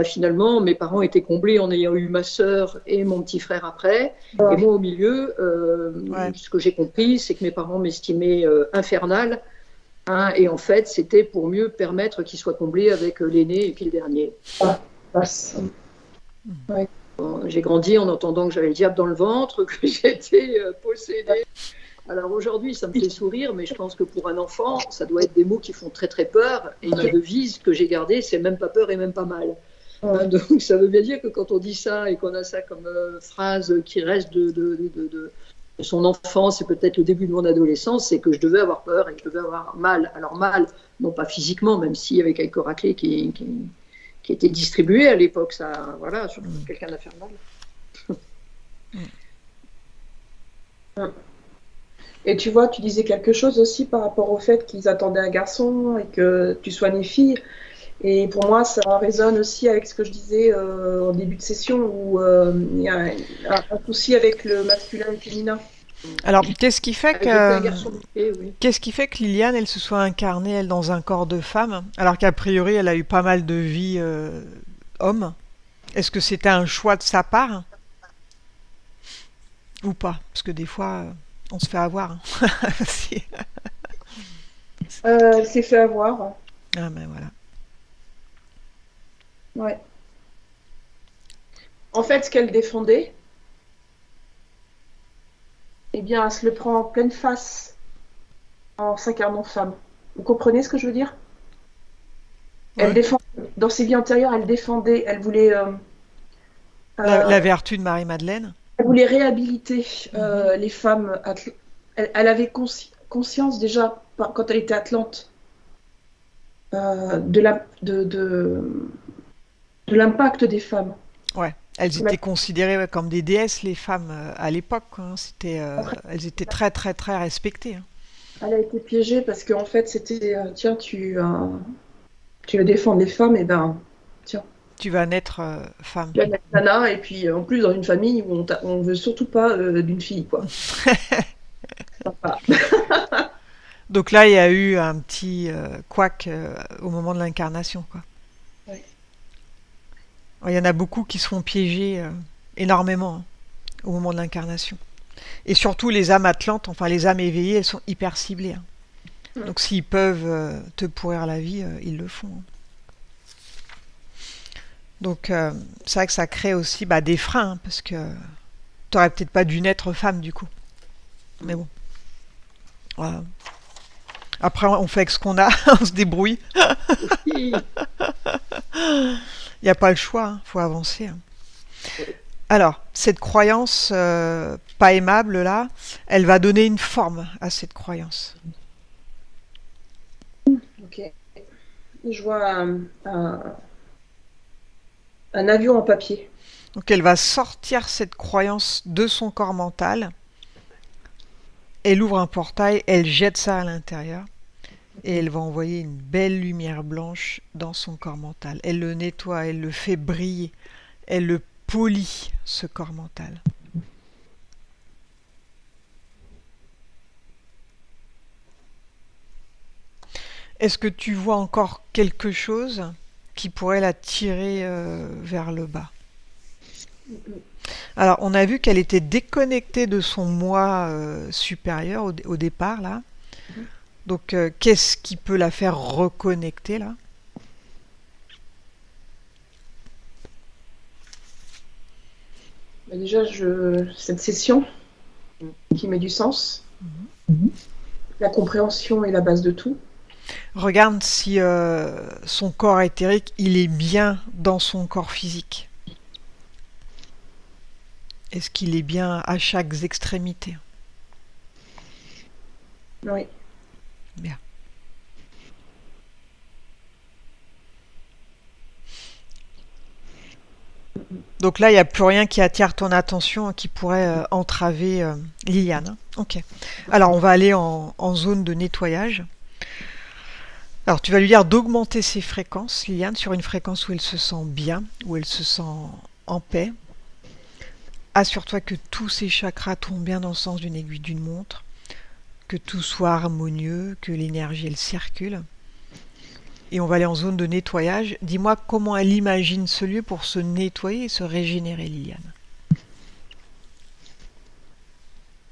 finalement mes parents étaient comblés en ayant eu ma sœur et mon petit frère après. Et moi au milieu, ce que j'ai compris, c'est que mes parents m'estimaient infernale, hein, et en fait c'était pour mieux permettre qu'ils soient comblés avec l'aîné et puis le dernier. Ouais. Bon, j'ai grandi en entendant que j'avais le diable dans le ventre, que j'étais possédée. Alors aujourd'hui, ça me fait sourire, mais je pense que pour un enfant, ça doit être des mots qui font très très peur. Et la devise que j'ai gardée, c'est même pas peur et même pas mal. Hein, donc ça veut bien dire que quand on dit ça et qu'on a ça comme phrase qui reste de son enfance et peut-être le début de mon adolescence, c'est que je devais avoir peur et que je devais avoir mal. Alors mal, non pas physiquement, même s'il y avait quelques raclés qui étaient distribués à l'époque, ça, voilà, sur quelqu'un d'infernal. Et tu vois, tu disais quelque chose aussi par rapport au fait qu'ils attendaient un garçon et que tu sois née fille. Et pour moi, ça résonne aussi avec ce que je disais en début de session, où il y a un souci avec le masculin et le féminin. Alors, qu'est-ce qui fait Avec le petit que garçon muté, oui. qu'est-ce qui fait que Liliane, elle se soit incarnée, elle, dans un corps de femme, alors qu'a priori, elle a eu pas mal de vies homme? Est-ce que c'était un choix de sa part ou pas? Parce que des fois, on se fait avoir. Hein. Si. Elle s'est fait avoir. Ah ben voilà. Ouais. En fait, ce qu'elle défendait, eh bien, elle se le prend en pleine face en s'incarnant femme. Vous comprenez ce que je veux dire? Elle Ouais. défend, dans ses vies antérieures, elle défendait, elle voulait, La vertu de Marie-Madeleine. elle voulait réhabiliter les femmes. Elle avait conscience déjà, quand elle était Atlante, de l'impact des femmes. Ouais. Elles La- étaient considérées comme des déesses, les femmes, à l'époque. Quoi, hein. Elles étaient très, très, très respectées. Hein. Elle a été piégée parce qu'en fait, c'était tiens, tu veux défendre les femmes, et ben, tiens, Tu vas naître femme. tu as la nana, et puis en plus, dans une famille où on veut surtout pas d'une fille, quoi. Sympa. Donc là, il y a eu un petit couac au moment de l'incarnation. Quoi. Ouais. Il y en a beaucoup qui se font piéger énormément hein, au moment de l'incarnation. Et surtout les âmes atlantes, enfin les âmes éveillées, elles sont hyper ciblées. Hein. Donc s'ils peuvent te pourrir la vie, ils le font. Hein. Donc c'est vrai que ça crée aussi des freins, hein, parce que t'aurais peut-être pas dû naître femme du coup. Mais bon. Voilà. Après, on fait avec ce qu'on a, on se débrouille. Oui. Il n'y a pas le choix, hein, faut avancer. Hein. Alors, cette croyance pas aimable, là, elle va donner une forme à cette croyance. Ok. Je vois un avion en papier. Donc, elle va sortir cette croyance de son corps mental. Elle ouvre un portail, elle jette ça à l'intérieur. Et elle va envoyer une belle lumière blanche dans son corps mental. Elle le nettoie, elle le fait briller. Elle le polit, ce corps mental. Est-ce que tu vois encore quelque chose qui pourrait la tirer vers le bas? Alors, on a vu qu'elle était déconnectée de son moi supérieur au départ, là. Donc, qu'est-ce qui peut la faire reconnecter, là? Bah, déjà, cette session qui met du sens. La compréhension est la base de tout. Regarde si son corps éthérique, il est bien dans son corps physique. Est-ce qu'il est bien à chaque extrémité? Oui. Bien. Donc là, il n'y a plus rien qui attire ton attention, qui pourrait entraver Liliane. Hein. Ok. Alors, on va aller en zone de nettoyage. Alors, tu vas lui dire d'augmenter ses fréquences, Liliane, sur une fréquence où elle se sent bien, où elle se sent en paix. Assure-toi que tous ses chakras tournent bien dans le sens d'une aiguille d'une montre, que tout soit harmonieux, que l'énergie, elle circule. Et on va aller en zone de nettoyage. Dis-moi comment elle imagine ce lieu pour se nettoyer et se régénérer, Liliane.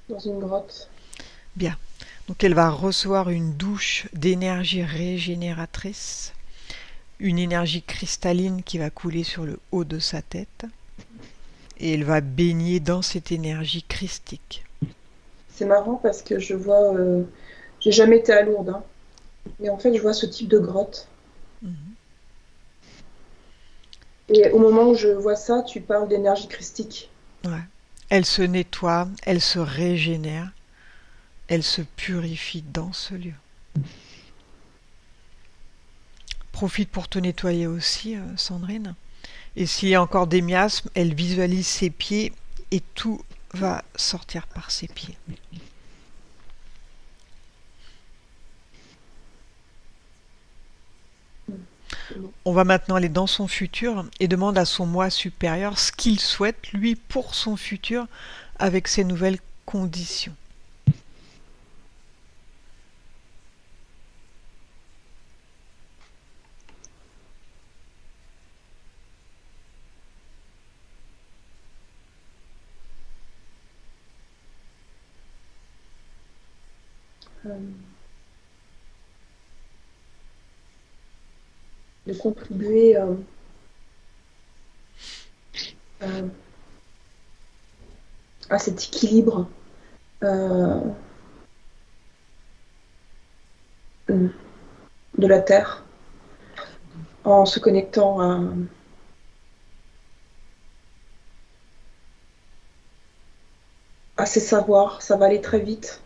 Dans une grotte. Bien. Donc elle va recevoir une douche d'énergie régénératrice, une énergie cristalline qui va couler sur le haut de sa tête. Et elle va baigner dans cette énergie christique. C'est marrant parce que je vois... j'ai jamais été à Lourdes, hein. Mais en fait, je vois ce type de grotte. Et au moment où je vois ça, tu parles d'énergie christique. Ouais. Elle se nettoie, elle se régénère, elle se purifie dans ce lieu. Profite pour te nettoyer aussi, Sandrine. Et s'il y a encore des miasmes, elle visualise ses pieds et tout va sortir par ses pieds. On va maintenant aller dans son futur et demande à son moi supérieur ce qu'il souhaite, lui, pour son futur, avec ces nouvelles conditions. De contribuer à cet équilibre de la Terre en se connectant à ses savoirs. Ça va aller très vite.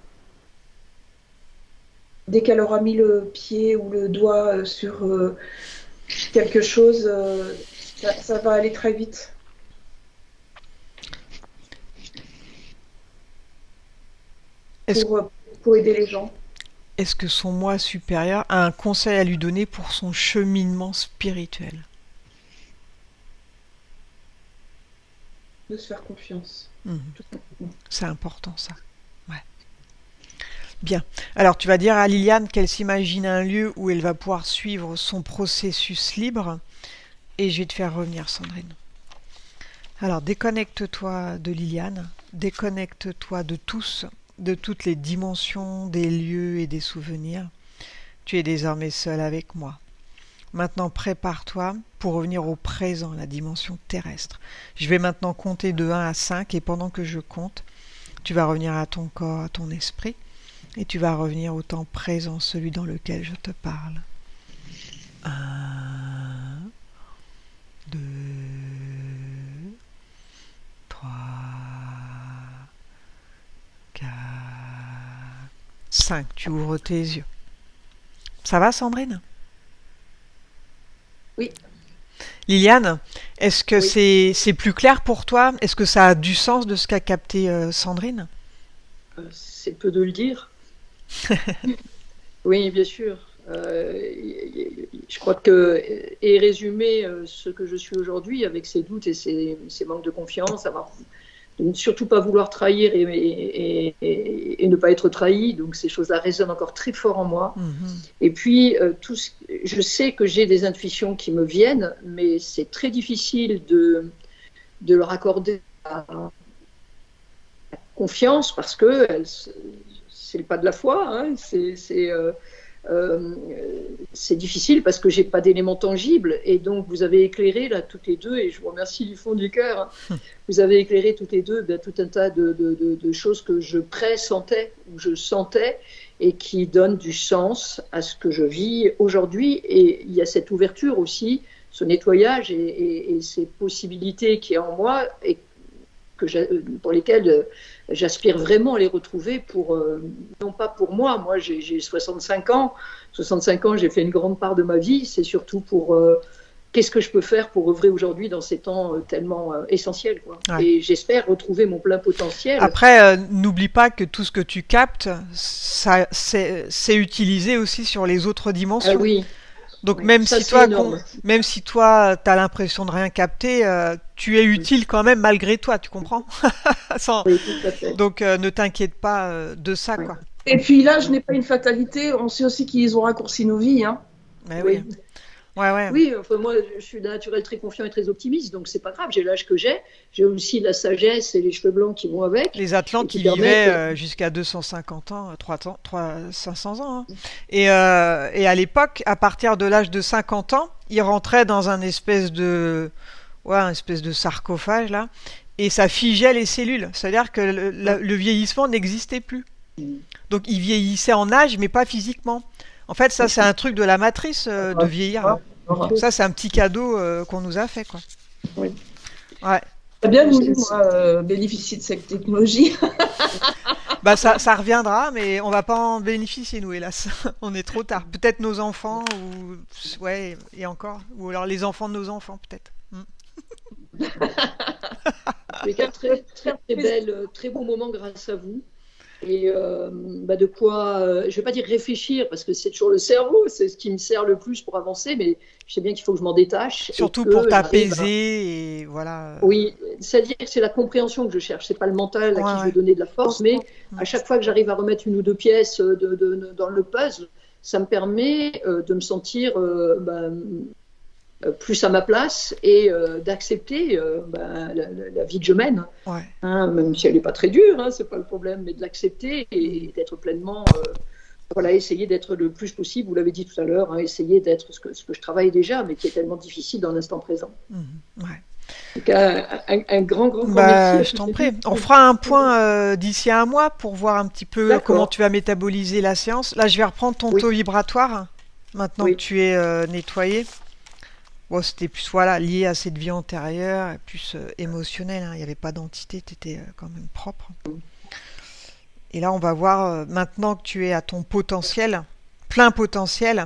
Dès qu'elle aura mis le pied ou le doigt sur quelque chose, ça va aller très vite. Pour aider les gens. Est-ce que son moi supérieur a un conseil à lui donner pour son cheminement spirituel? De se faire confiance. C'est important ça. Ouais. Bien. Alors tu vas dire à Liliane qu'elle s'imagine un lieu où elle va pouvoir suivre son processus libre et je vais te faire revenir Sandrine. Alors déconnecte-toi de Liliane, déconnecte-toi de tous, de toutes les dimensions, des lieux et des souvenirs. Tu es désormais seul avec moi. Maintenant, prépare-toi pour revenir au présent, la dimension terrestre. Je vais maintenant compter de 1 à 5 et pendant que je compte, tu vas revenir à ton corps, à ton esprit et tu vas revenir au temps présent, celui dans lequel je te parle. 1, 2, 3, 4, 5. Tu ouvres tes yeux. Ça va, Sandrine? Oui. Liliane, est-ce que Oui. c'est plus clair pour toi? Est-ce que ça a du sens de ce qu'a capté Sandrine? C'est peu de le dire. Oui, bien sûr. Je crois que et résumer ce que je suis aujourd'hui avec ses doutes et ses manques de confiance, de ne surtout pas vouloir trahir et ne pas être trahi. Donc ces choses-là résonnent encore très fort en moi. Et puis, je sais que j'ai des intuitions qui me viennent, mais c'est très difficile de leur accorder la confiance parce que c'est le pas de la foi. Hein, c'est difficile parce que j'ai pas d'éléments tangibles et donc vous avez éclairé là toutes les deux et je vous remercie du fond du cœur. Vous avez éclairé toutes les deux tout un tas de choses que je pressentais ou je sentais et qui donnent du sens à ce que je vis aujourd'hui et il y a cette ouverture aussi, ce nettoyage et ces possibilités qui est en moi et pour lesquelles j'aspire vraiment à les retrouver non pas pour moi. Moi, j'ai 65 ans. 65 ans, j'ai fait une grande part de ma vie. C'est surtout pour qu'est-ce que je peux faire pour œuvrer aujourd'hui dans ces temps tellement essentiels, quoi. Ouais. Et j'espère retrouver mon plein potentiel. Après, n'oublie pas que tout ce que tu captes, c'est utilisé aussi sur les autres dimensions. Ah oui. Donc Oui, même ça, si c'est toi, énorme. même si toi, t'as l'impression de rien capter, tu es utile quand même malgré toi, tu comprends? Oui, tout à fait. Donc ne t'inquiète pas de ça, Oui. quoi. Et puis là, je n'ai pas une fatalité. On sait aussi qu'ils ont raccourci nos vies. Hein. Mais oui. Oui. Ouais. Oui, enfin moi je suis d'un naturel très confiant et très optimiste, donc c'est pas grave, j'ai l'âge que j'ai aussi la sagesse et les cheveux blancs qui vont avec. Les Atlantes, qui ils permettent- vivaient jusqu'à 250 ans, 500 ans. Hein. Et à l'époque, à partir de l'âge de 50 ans, ils rentraient dans un espèce de sarcophage, là, et ça figeait les cellules. C'est-à-dire que le vieillissement n'existait plus. Donc ils vieillissaient en âge, mais pas physiquement. En fait, ça, c'est un truc de la matrice de vieillir. Ça, c'est un petit cadeau qu'on nous a fait, quoi. Oui. Ouais. J'ai bien voulu, moi, bénéficier de cette technologie. Bah ça reviendra, mais on va pas en bénéficier, nous, hélas. On est trop tard. Peut-être nos enfants, ou ouais, et encore. Ou alors les enfants de nos enfants, peut-être. C'est un très, très, très bel, très beau moment grâce à vous. Et de quoi, je vais pas dire réfléchir, parce que c'est toujours le cerveau, c'est ce qui me sert le plus pour avancer, mais je sais bien qu'il faut que je m'en détache. Et Surtout que pour j'arrive à- t'apaiser et voilà. Oui, c'est-à-dire que c'est la compréhension que je cherche, c'est pas le mental à qui je Ouais, veux donner de la force, mais ouais. à chaque fois que j'arrive à remettre une ou deux pièces dans le puzzle, ça me permet de me sentir plus à ma place et d'accepter la vie que je mène, Ouais. hein, même si elle n'est pas très dure, hein, c'est pas le problème, mais de l'accepter et d'être pleinement, essayer d'être le plus possible, vous l'avez dit tout à l'heure, hein, essayer d'être ce que je travaille déjà, mais qui est tellement difficile dans l'instant présent. Ouais. Donc un grand merci. À Je tous t'en les prie. deux. On fera un point d'ici un mois pour voir un petit peu D'accord. comment tu vas métaboliser la séance. Là, je vais reprendre ton Oui. taux vibratoire maintenant Oui. que tu es nettoyé. Bon, c'était plus lié à cette vie antérieure, plus émotionnel. Hein. Il n'y avait pas d'entité, tu étais quand même propre. Et là, on va voir maintenant que tu es à ton potentiel, plein potentiel,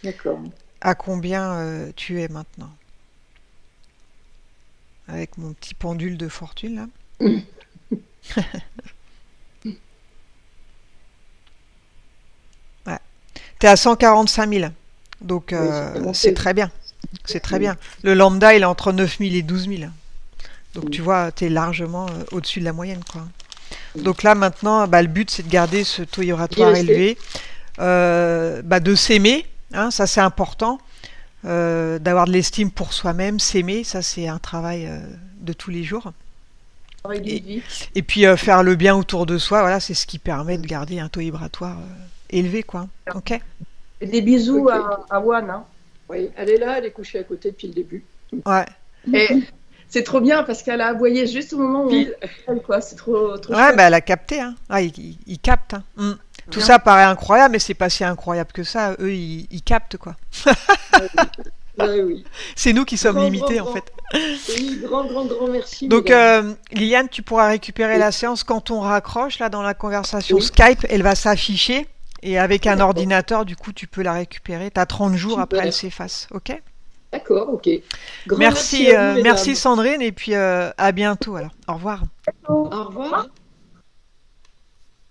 D'accord. à combien tu es maintenant. Avec mon petit pendule de fortune là. Ouais. T'es à 145 000. Donc c'est très bien. C'est très bien. Le lambda, il est entre 9 000 et 12 000. Donc tu vois, t'es largement au-dessus de la moyenne, quoi. Donc là, maintenant, le but, c'est de garder ce taux vibratoire élevé. De s'aimer, hein, ça c'est important. D'avoir de l'estime pour soi-même, s'aimer, ça c'est un travail de tous les jours. Et puis faire le bien autour de soi, voilà, c'est ce qui permet de garder un taux vibratoire élevé, quoi. Ok. Et des bisous à Wan. Hein. Oui, elle est là, elle est couchée à côté depuis le début. Ouais. Et c'est trop bien parce qu'elle a aboyé juste au moment où elle, quoi. C'est trop Ouais, chouette. elle a capté, hein. Ah, il capte. Hein. Tout ça paraît incroyable, mais c'est pas si incroyable que ça. Eux, ils captent, quoi. Oui. C'est nous qui sommes limités, en fait. Oui, grand merci. Donc, Liliane, tu pourras récupérer la séance quand on raccroche, là, dans la conversation Skype. Elle va s'afficher. Et avec un ordinateur, du coup, tu peux la récupérer. Tu as 30 jours, Super. Après, elle s'efface. OK? D'accord, ok. Merci, à vous, merci mesdames. Sandrine. Et puis, à bientôt, alors. Au revoir. Au revoir.